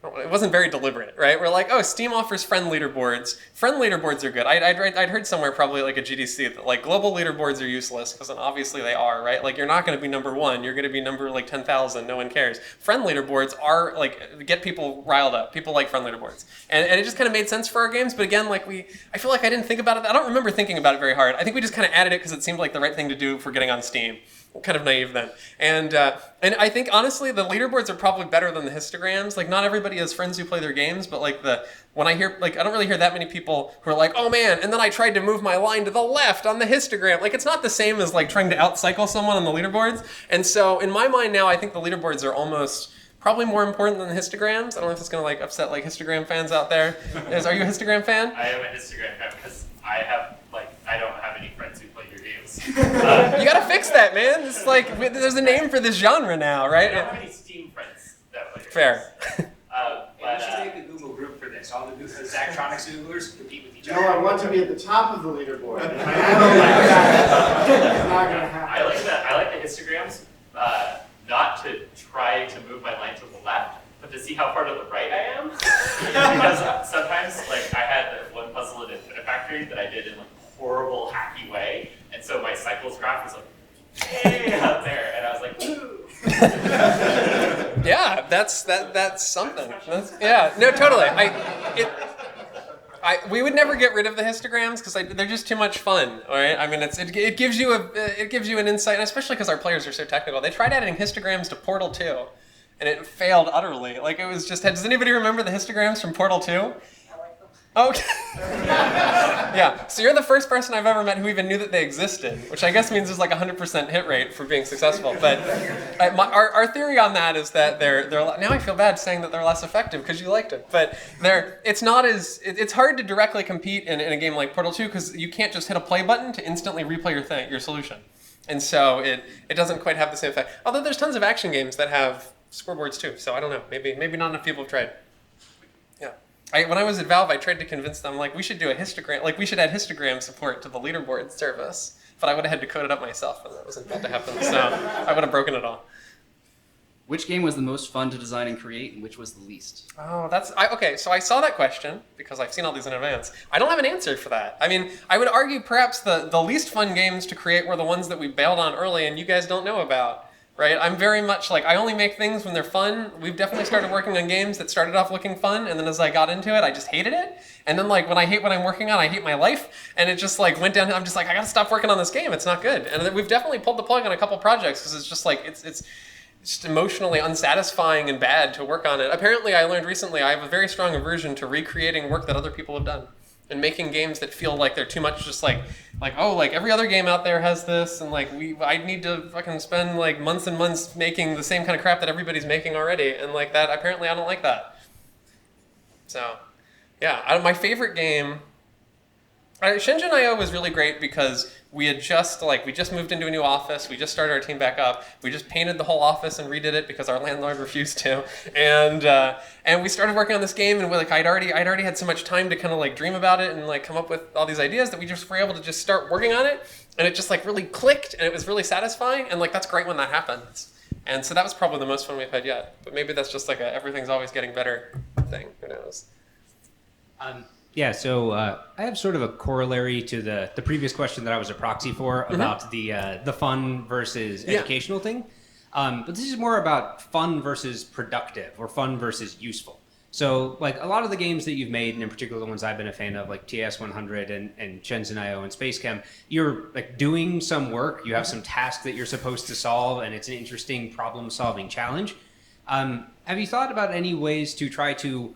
it wasn't very deliberate, right? We're like, oh, Steam offers friend leaderboards. Friend leaderboards are good. I'd heard somewhere, probably like a GDC, that like global leaderboards are useless, because obviously they are, right? Like you're not going to be number 1. You're going to be number like 10,000. No one cares. Friend leaderboards are like get people riled up. People like friend leaderboards, and it just kind of made sense for our games. But again, like I feel like I didn't think about it. I don't remember thinking about it very hard. I think we just kind of added it because it seemed like the right thing to do for getting on Steam. Kind of naive then. And I think honestly the leaderboards are probably better than the histograms. Like not everybody has friends who play their games, but like when I hear I don't really hear that many people who are like, oh man, and then I tried to move my line to the left on the histogram. Like it's not the same as like trying to outcycle someone on the leaderboards. And so in my mind now, I think the leaderboards are almost probably more important than the histograms. I don't know if it's gonna like upset like histogram fans out there. Are you a histogram fan? I am a histogram fan because I don't have any friends who play your games. You gotta fix that, man. It's like there's a name for this genre now, right? I don't have any Steam friends that play your Fair. games. We should make a Google group for this. All the Zachtronics Googlers compete with each No, other. I want to be at the top of the leaderboard. If I don't like that, it's not going to happen. I like the histograms, not to try to move my line to the left, but to see how far to the right I am. Because sometimes, like, I had one puzzle in Infinifactory that I did in like a horrible, hacky way, and so my cycles graph was like way up there, and I was like, woo! Yeah, that's something. Yeah, no, totally. We would never get rid of the histograms because they're just too much fun, all right? I mean, it gives you an insight, and especially because our players are so technical. They tried adding histograms to Portal 2, and it failed utterly. Like it was just. Does anybody remember the histograms from Portal 2? Okay. Yeah, so you're the first person I've ever met who even knew that they existed, which I guess means there's like a 100% hit rate for being successful. But our theory on that is that they're now I feel bad saying that they're less effective because you liked it, but it's hard to directly compete in a game like Portal 2 because you can't just hit a play button to instantly replay your solution, and so it doesn't quite have the same effect. Although there's tons of action games that have scoreboards too, so I don't know. Maybe not enough people have tried. Yeah. When I was at Valve, I tried to convince them, like, we should do a histogram, like, we should add histogram support to the leaderboard service. But I would have had to code it up myself, and that wasn't about to happen, so I would have broken it all. Which game was the most fun to design and create, and which was the least? Oh, okay, so I saw that question, because I've seen all these in advance. I don't have an answer for that. I mean, I would argue perhaps the least fun games to create were the ones that we bailed on early and you guys don't know about. Right? I'm very much like, I only make things when they're fun. We've definitely started working on games that started off looking fun, and then as I got into it, I just hated it. And then like, when I hate what I'm working on, I hate my life. And it just like went down, I'm just like, I gotta stop working on this game, it's not good. And then we've definitely pulled the plug on a couple projects, because it's just like, it's just emotionally unsatisfying and bad to work on it. Apparently, I learned recently, I have a very strong aversion to recreating work that other people have done. And making games that feel like they're too much just like oh, like every other game out there has this, and like I need to fucking spend like months and months making the same kind of crap that everybody's making already, and like that, apparently I don't like that. So, yeah, my favorite game, Shenzen I was really great because we just moved into a new office, we just started our team back up, we just painted the whole office and redid it because our landlord refused to, and we started working on this game, and I'd already had so much time to kind of like dream about it and like come up with all these ideas that we just were able to just start working on it, and it just like really clicked, and it was really satisfying, and like that's great when that happens. And so that was probably the most fun we've had yet, but maybe that's just like a everything's always getting better thing, who knows. Yeah, so I have sort of a corollary to the previous question that I was a proxy for about the fun versus educational thing. But this is more about fun versus productive, or fun versus useful. So like a lot of the games that you've made, and in particular the ones I've been a fan of, like TIS 100 and Shenzen I and Spacechem, you're like doing some work, you have some task that you're supposed to solve, and it's an interesting problem-solving challenge. Have you thought about any ways to try to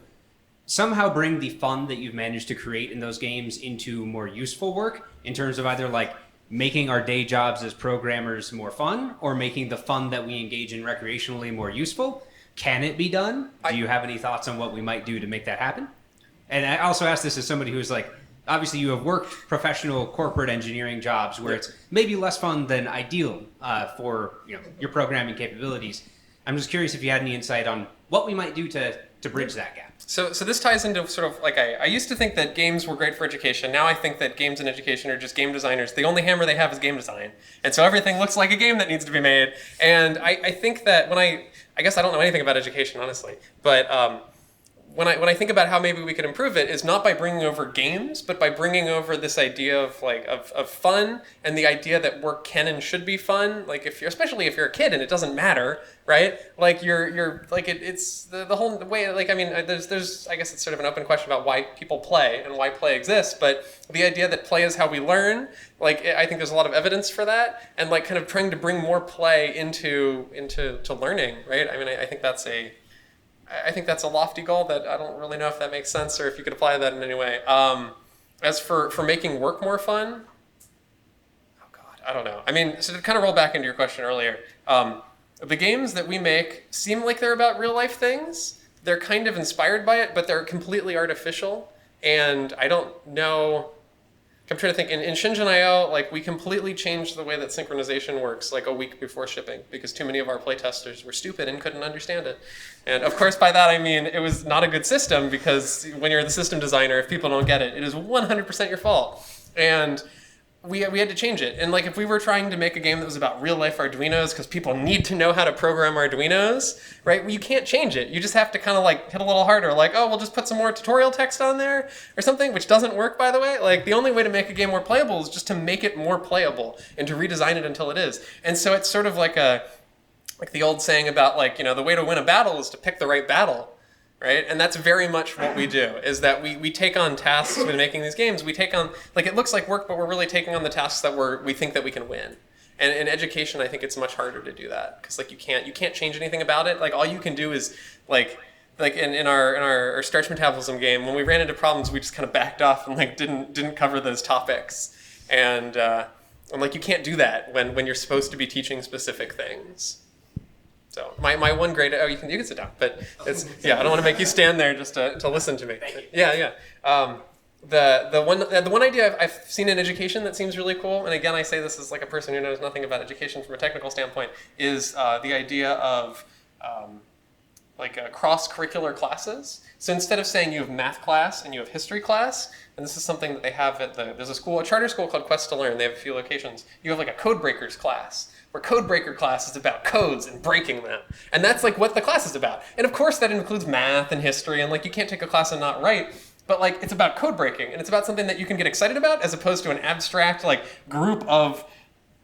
somehow bring the fun that you've managed to create in those games into more useful work, in terms of either like making our day jobs as programmers more fun, or making the fun that we engage in recreationally more useful? Can it be done? Do you have any thoughts on what we might do to make that happen? And I also ask this as somebody who's like, obviously you have worked professional corporate engineering jobs where it's maybe less fun than ideal for your programming capabilities. I'm just curious if you had any insight on what we might do to bridge that gap. So this ties into sort of like, I used to think that games were great for education. Now I think that games and education are just game designers. The only hammer they have is game design. And so everything looks like a game that needs to be made. And I think that I guess I don't know anything about education, honestly, but when I think about how maybe we could improve it, is not by bringing over games, but by bringing over this idea of fun, and the idea that work can and should be fun. Like especially if you're a kid and it doesn't matter, right? Like you're like it's the whole way. Like I mean, there's I guess it's sort of an open question about why people play and why play exists, but the idea that play is how we learn. Like I think there's a lot of evidence for that, and like kind of trying to bring more play into learning, right? I mean, I think that's a lofty goal that I don't really know if that makes sense or if you could apply that in any way. As for making work more fun, oh God, I don't know. I mean, so to kind of roll back into your question earlier, the games that we make seem like they're about real life things. They're kind of inspired by it, but they're completely artificial. And I don't know. I'm trying to think. In Shenzen I, like we completely changed the way that synchronization works like a week before shipping because too many of our playtesters were stupid and couldn't understand it. And of course, by that I mean it was not a good system, because when you're the system designer, if people don't get it, it is 100% your fault. And we had to change it. And like if we were trying to make a game that was about real life Arduinos, because people need to know how to program Arduinos, right? Well, you can't change it. You just have to kind of like hit a little harder, like, oh, we'll just put some more tutorial text on there or something, which doesn't work, by the way. Like the only way to make a game more playable is just to make it more playable and to redesign it until it is. And so it's sort of like the old saying about like, the way to win a battle is to pick the right battle. Right? And that's very much what we do, is that we take on tasks when making these games. We take on, like it looks like work, but we're really taking on the tasks that we think that we can win. And in education, I think it's much harder to do that, because like you can't change anything about it. Like all you can do is like like in our starch metabolism game, when we ran into problems, we just kind of backed off and like didn't cover those topics. And like you can't do that when you're supposed to be teaching specific things. So my one grade, you can sit down, but it's, I don't want to make you stand there just to listen to me. Thank you. Yeah. The one idea I've seen in education that seems really cool, and again I say this as like a person who knows nothing about education from a technical standpoint, is the idea of cross-curricular classes. So instead of saying you have math class and you have history class, and this is something that they have at there's a charter school called Quest to Learn. They have a few locations. You have like a code breakers class, where code breaker class is about codes and breaking them. And that's like what the class is about. And of course that includes math and history, and like you can't take a class and not write, but like it's about code breaking, and it's about something that you can get excited about as opposed to an abstract like group of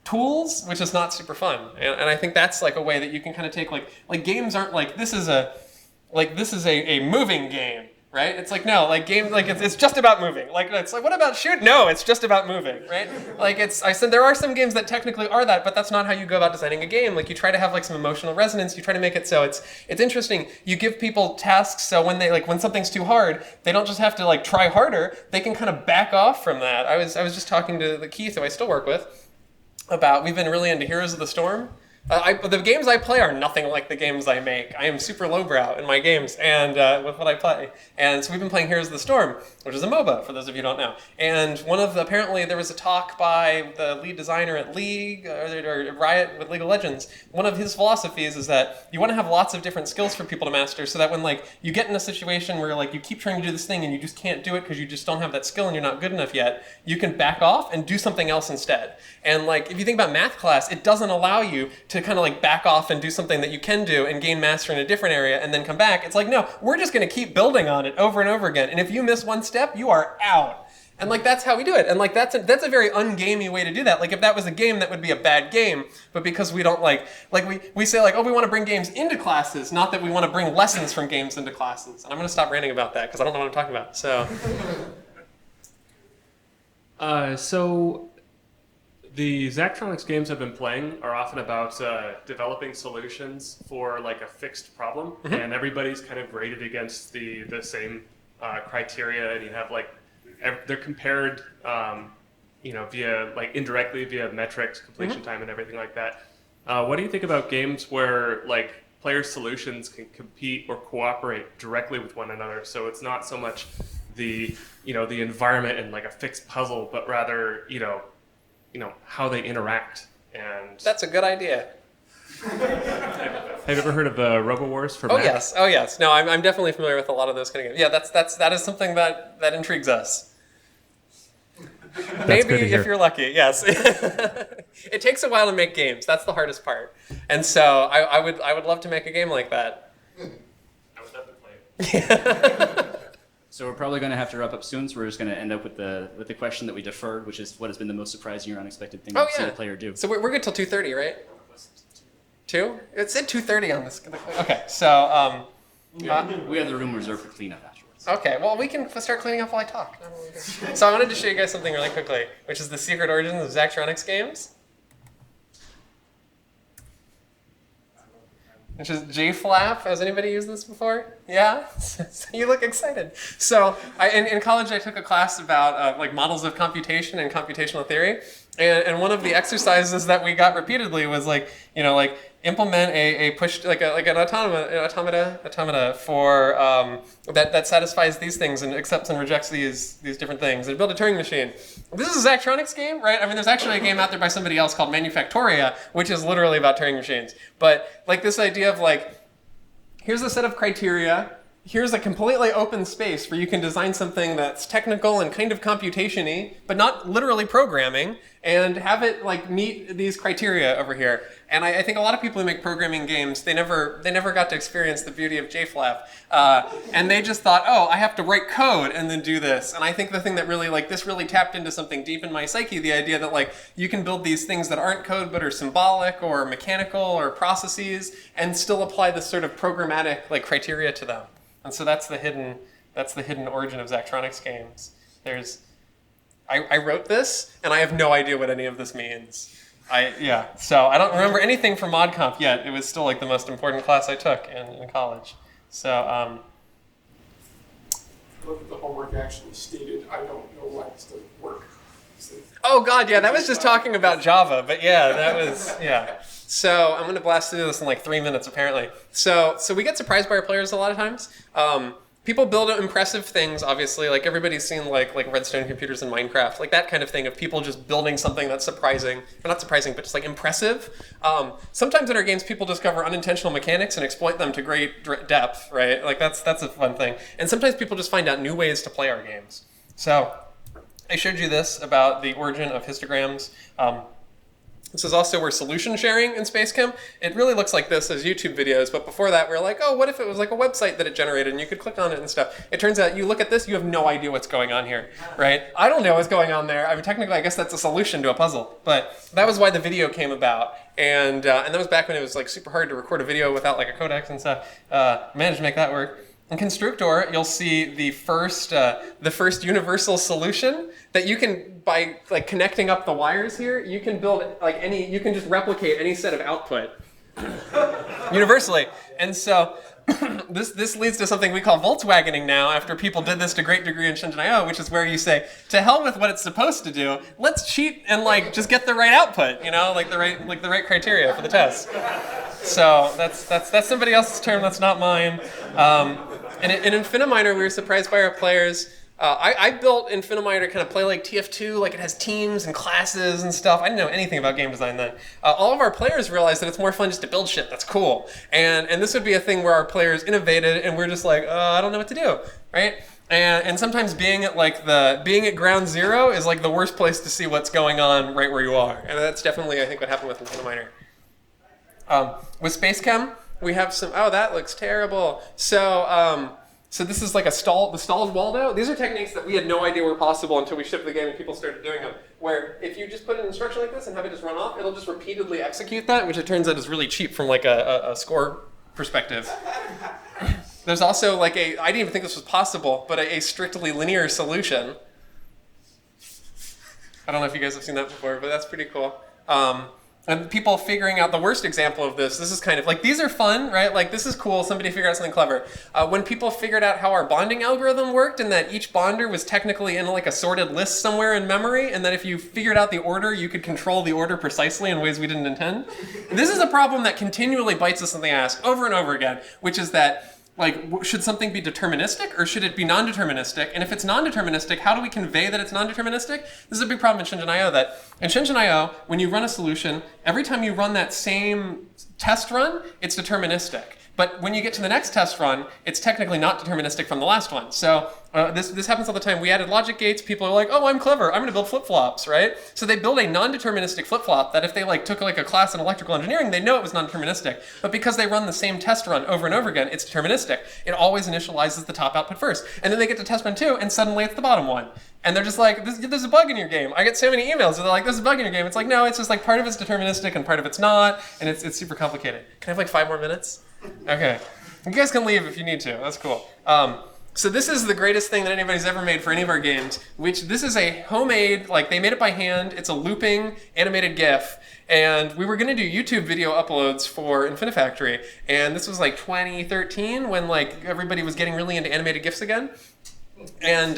tools, which is not super fun. And I think that's like a way that you can kind of take like games aren't like this is a moving game, right? It's like, no, like game, like it's just about moving. Like it's like, what about shoot? No, it's just about moving, right? Like I said there are some games that technically are that, but that's not how you go about designing a game. Like you try to have like some emotional resonance. You try to make it so it's interesting. You give people tasks so when something's too hard, they don't just have to like try harder. They can kind of back off from that. I was just talking to the Keith, who I still work with, about we've been really into Heroes of the Storm. The games I play are nothing like the games I make. I am super lowbrow in my games and with what I play. And so we've been playing Heroes of the Storm, which is a MOBA, for those of you who don't know. And apparently there was a talk by the lead designer at League, or Riot with League of Legends. One of his philosophies is that you want to have lots of different skills for people to master, so that when like you get in a situation where like you keep trying to do this thing and you just can't do it because you just don't have that skill and you're not good enough yet, you can back off and do something else instead. And like if you think about math class, it doesn't allow you to kind of like back off and do something that you can do and gain mastery in a different area and then come back. It's like, no, we're just going to keep building on it over and over again. And if you miss one step, you are out. And like that's how we do it. And like that's a very ungamey way to do that. Like if that was a game, that would be a bad game. But because we don't we say like, oh, we want to bring games into classes, not that we want to bring lessons from games into classes. And I'm going to stop ranting about that because I don't know what I'm talking about. So the Zachtronics games I've been playing are often about developing solutions for like a fixed problem, and everybody's kind of rated against the same criteria, and you have like they're compared, via like indirectly via metrics, completion time, and everything like that. What do you think about games where like player solutions can compete or cooperate directly with one another? So it's not so much the environment and like a fixed puzzle, but rather how they interact. And That's a good idea. have you ever heard of RoboWars for Mac? Oh yes. No, I'm definitely familiar with a lot of those kind of games. Yeah, that is something that intrigues us. Maybe if you're lucky, yes. It takes a while to make games. That's the hardest part. And so I would love to make a game like that. I would love to play it. So we're probably going to have to wrap up soon, so we're just going to end up with the question that we deferred, which is what has been the most surprising or unexpected thing you've seen a player do? So we're good till 2:30, right? 2? It said 2:30 on this. Okay, so we have the room reserved for cleanup afterwards. Okay, well we can start cleaning up while I talk. So I wanted to show you guys something really quickly, which is the secret origins of Zachtronics games. Which is JFlap. Has anybody used this before? Yeah? You look excited. So in college I took a class about like models of computation and computational theory. And one of the exercises that we got repeatedly was implement a push an automata for that satisfies these things and accepts and rejects these different things, and build a Turing machine. This is a Zachtronics game, right? I mean, there's actually a game out there by somebody else called Manufactoria, which is literally about Turing machines. But like this idea of like, here's a set of criteria. Here's a completely open space where you can design something that's technical and kind of computation-y, but not literally programming, and have it like meet these criteria over here. And I think a lot of people who make programming games, they never got to experience the beauty of JFlap. And they just thought, oh, I have to write code and then do this. And I think the thing that really, this really tapped into something deep in my psyche, the idea that you can build these things that aren't code but are symbolic or mechanical or processes and still apply this sort of programmatic criteria to them. And so that's the hidden origin of Zachtronics games. I wrote this, and I have no idea what any of this means. So I don't remember anything from ModComp yet. It was still the most important class I took in college. So, Look at the homework actually stated. I don't know why this doesn't work. oh God, yeah, that was just talking about Java, but yeah, that was, yeah. So I'm gonna blast through this in like 3 minutes apparently. So we get surprised by our players a lot of times. People build impressive things, obviously, like everybody's seen like redstone computers in Minecraft, like that kind of thing of people just building something that's surprising, or not surprising, but just like impressive. Sometimes in our games, people discover unintentional mechanics and exploit them to great depth, right? Like that's a fun thing. And sometimes people just find out new ways to play our games. So I showed you this about the origin of histograms. This is also where solution sharing in Spacechem. It really looks like this as YouTube videos, but before that we were like, oh, what if it was like a website that it generated and you could click on it and stuff. It turns out you look at this, you have no idea what's going on here, right? I don't know what's going on there. I mean, technically, I guess that's a solution to a puzzle, but that was why the video came about. And that was back when it was like super hard to record a video without like a codec and stuff. Managed to make that work. In Constructor, you'll see the first universal solution that you can, by like connecting up the wires here, you can build like you can just replicate any set of output universally. And so this leads to something we call Volkswagening now, after people did this to great degree in Shenzen I, which is where you say, to hell with what it's supposed to do, let's cheat and like just get the right output, you know, like the right criteria for the test. So that's somebody else's term, that's not mine. And in Infiniminer, we were surprised by our players. I built Infiniminer to kind of play like TF2, like it has teams and classes and stuff. I didn't know anything about game design then. All of our players realized that it's more fun just to build shit that's cool. And this would be a thing where our players innovated and we're just like, I don't know what to do, right? And sometimes being at ground zero is like the worst place to see what's going on right where you are. And that's definitely, I think, what happened with Infiniminer. With Spacechem, we have some, oh, that looks terrible. So this is like the stalled Waldo. These are techniques that we had no idea were possible until we shipped the game and people started doing them. Where if you just put an instruction like this and have it just run off, it'll just repeatedly execute that, which it turns out is really cheap from like a score perspective. There's also like I didn't even think this was possible, but a strictly linear solution. I don't know if you guys have seen that before, but that's pretty cool. And people figuring out the worst example of this is kind of like, these are fun, right? Like, this is cool, somebody figured out something clever. When people figured out how our bonding algorithm worked and that each bonder was technically in like a sorted list somewhere in memory, and that if you figured out the order, you could control the order precisely in ways we didn't intend. This is a problem that continually bites us in the ass over and over again, which is that, like, should something be deterministic or should it be non-deterministic? And if it's non-deterministic, how do we convey that it's non-deterministic? This is a big problem in Shenzen I, that in Shenzen I, when you run a solution, every time you run that same test run, it's deterministic. But when you get to the next test run, it's technically not deterministic from the last one. So this happens all the time. We added logic gates. People are like, oh, I'm clever. I'm going to build flip-flops, right? So they build a non-deterministic flip-flop that if they like took like a class in electrical engineering, they know it was non-deterministic. But because they run the same test run over and over again, it's deterministic. It always initializes the top output first. And then they get to test run 2, and suddenly it's the bottom one. And they're just like, there's a bug in your game. I get so many emails where they're like, there's a bug in your game. It's like, no, it's just like part of it's deterministic and part of it's not. And it's super complicated. Can I have like 5 more minutes? Okay. You guys can leave if you need to. That's cool. So this is the greatest thing that anybody's ever made for any of our games, which this is a homemade, like they made it by hand. It's a looping animated GIF. And we were going to do YouTube video uploads for Infinifactory. And this was like 2013 when like everybody was getting really into animated GIFs again. And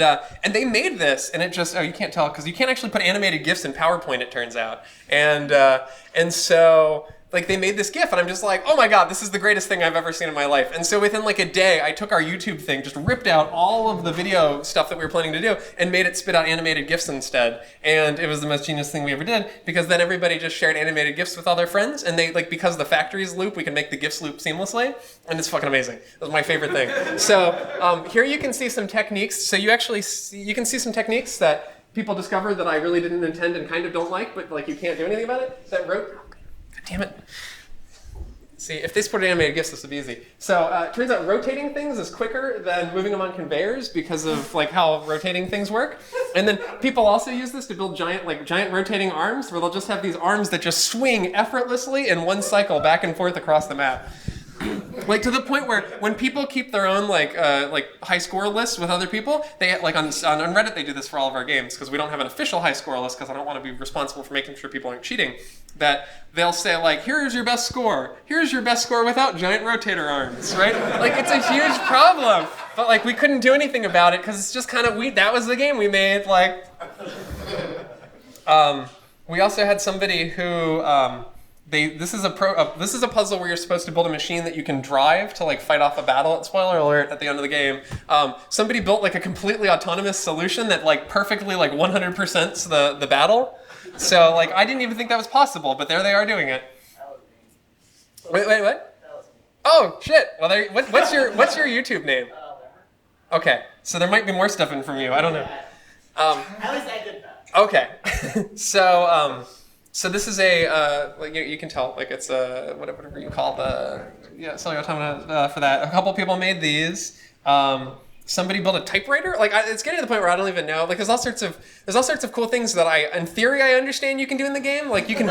they made this, and it just, oh, you can't tell because you can't actually put animated GIFs in PowerPoint, it turns out. And so like they made this GIF, and I'm just like, oh my god, this is the greatest thing I've ever seen in my life. And so within like a day, I took our YouTube thing, just ripped out all of the video stuff that we were planning to do, and made it spit out animated GIFs instead. And it was the most genius thing we ever did, because then everybody just shared animated GIFs with all their friends, and they, like, because the factories loop, we can make the GIFs loop seamlessly, and it's fucking amazing. It was my favorite thing. So here you can see some techniques. So you can see some techniques that people discovered that I really didn't intend and kind of don't like, but like you can't do anything about it. That God damn it. See, if they supported animated GIFs, this would be easy. So it turns out rotating things is quicker than moving them on conveyors because of like how rotating things work. And then people also use this to build giant rotating arms, where they'll just have these arms that just swing effortlessly in one cycle back and forth across the map. Like to the point where when people keep their own like high score lists with other people, they like on Reddit they do this for all of our games because we don't have an official high score list because I don't want to be responsible for making sure people aren't cheating. That they'll say like, here's your best score. Here's your best score without giant rotator arms, right? Like it's a huge problem, but like we couldn't do anything about it because it's just kind of that was the game we made. Like, we also had somebody who. This is a puzzle where you're supposed to build a machine that you can drive to like fight off a battle. Spoiler alert! At the end of the game, somebody built like a completely autonomous solution that like perfectly like 100%s the battle. So like I didn't even think that was possible, but there they are doing it. Wait, what? Oh shit! Well, what's your YouTube name? Okay, so there might be more stuff in from you. I don't know. At least I did that. Okay, so this is a, like you can tell, like it's a, whatever you call the, cellular automata for that. A couple people made these. Somebody built a typewriter. Like it's getting to the point where I don't even know. Like there's all sorts of cool things that in theory, I understand you can do in the game. Like you can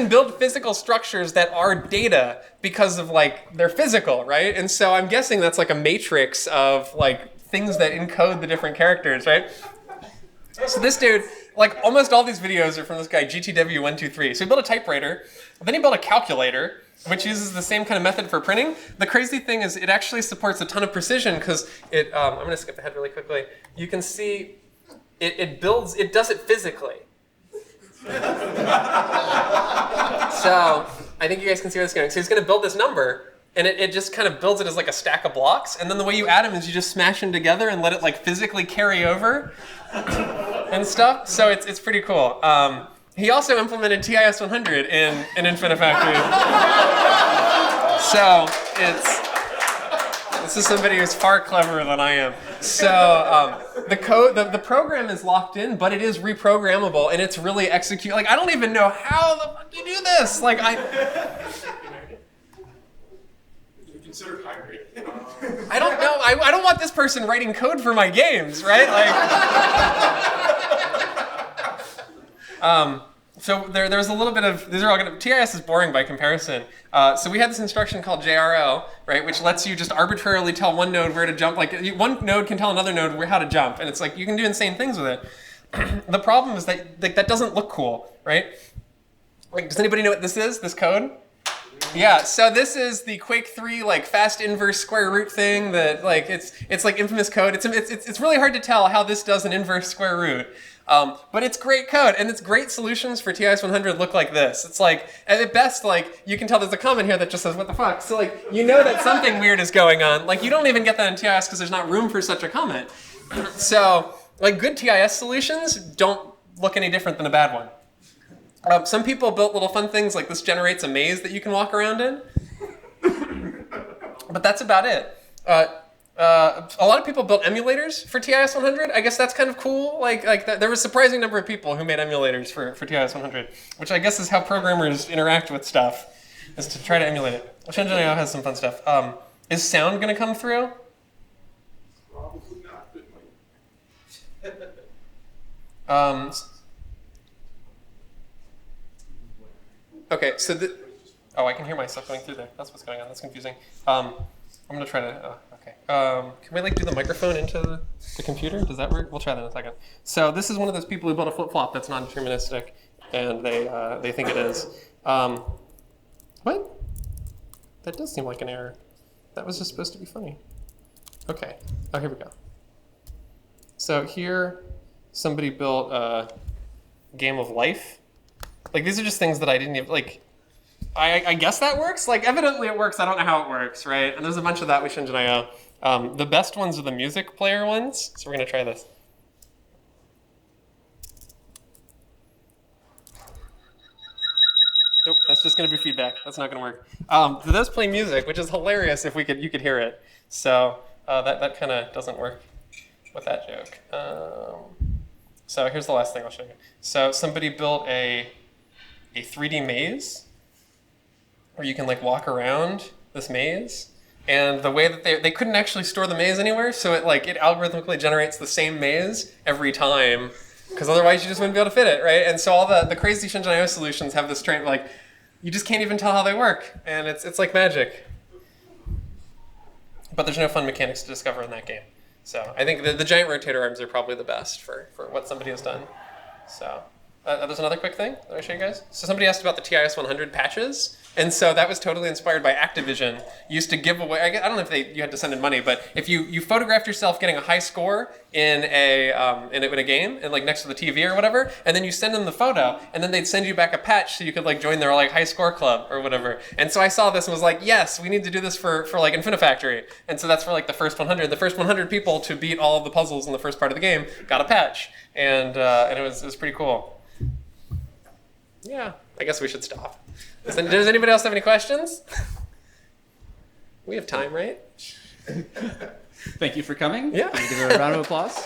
build physical structures that are data because of like they're physical, right? And so I'm guessing that's like a matrix of like things that encode the different characters, right? So this dude, like almost all these videos are from this guy, GTW123. So he built a typewriter, then he built a calculator, which uses the same kind of method for printing. The crazy thing is it actually supports a ton of precision because it, I'm gonna skip ahead really quickly. You can see it does it physically. So I think you guys can see where this is going. So he's gonna build this number, and it just kind of builds it as like a stack of blocks, and then the way you add them is you just smash them together and let it like physically carry over and stuff. So it's pretty cool. He also implemented TIS 100 in Infinifactory. So this is somebody who's far cleverer than I am. So the program is locked in, but it is reprogrammable and it's really like I don't even know how the fuck you do this. Like Consider hiring. I don't know. I don't want this person writing code for my games, right? Like, so there's a little bit of these are all gonna TIS is boring by comparison. So we had this instruction called JRO, right, which lets you just arbitrarily tell one node where to jump. Like one node can tell another node how to jump, and it's like you can do insane things with it. The problem is that that doesn't look cool, right? Like, does anybody know what this is? This code? Yeah, so this is the Quake 3 like fast inverse square root thing that like it's like infamous code. It's really hard to tell how this does an inverse square root. But it's great code and it's great solutions for TIS 100 look like this. It's like at best like you can tell there's a comment here that just says what the fuck. So like you know that something weird is going on. Like you don't even get that in TIS because there's not room for such a comment. So like good TIS solutions don't look any different than a bad one. Some people built little fun things like this generates a maze that you can walk around in. But that's about it. A lot of people built emulators for TIS 100. I guess that's kind of cool. There was a surprising number of people who made emulators for TIS 100, which I guess is how programmers interact with stuff, is to try to emulate it. Shenzen I has some fun stuff. Is sound going to come through? Probably not, but it might. Okay, so I can hear myself going through there. That's what's going on. That's confusing. I'm going to try to, okay. Can we like do the microphone into the computer? Does that work? We'll try that in a second. So this is one of those people who built a flip-flop that's non-deterministic, and they think it is. What? That does seem like an error. That was just supposed to be funny. Okay. Oh, here we go. So here, somebody built a game of life. Like, these are just things that I didn't even, like, I guess that works. Like, evidently it works. I don't know how it works, right? And there's a bunch of that with Shenzen I. The best ones are the music player ones. So we're going to try this. Nope, that's just going to be feedback. That's not going to work. It does play music, which is hilarious if you could hear it. So that kind of doesn't work with that joke. So here's the last thing I'll show you. So somebody built a 3D maze where you can like walk around this maze. And the way that they couldn't actually store the maze anywhere, so it algorithmically generates the same maze every time, because otherwise you just wouldn't be able to fit it, right? And so all the crazy Shenzen I solutions have this trait, like, you just can't even tell how they work, and it's like magic. but there's no fun mechanics to discover in that game. So I think the giant rotator arms are probably the best for what somebody has done. So there's another quick thing that I show you guys. So somebody asked about the TIS 100 patches. And so that was totally inspired by Activision. Used to give away, I don't know if you had to send in money, but if you photographed yourself getting a high score in a game, and like next to the TV or whatever, and then you send them the photo, and then they'd send you back a patch so you could like join their like high score club or whatever. And so I saw this and was like, yes, we need to do this for like Infinifactory. And so that's for like the first 100. The first 100 people to beat all of the puzzles in the first part of the game got a patch, and it was pretty cool. Yeah, I guess we should stop. Does anybody else have any questions? We have time, right? Thank you for coming. Yeah. Can you give her a round of applause?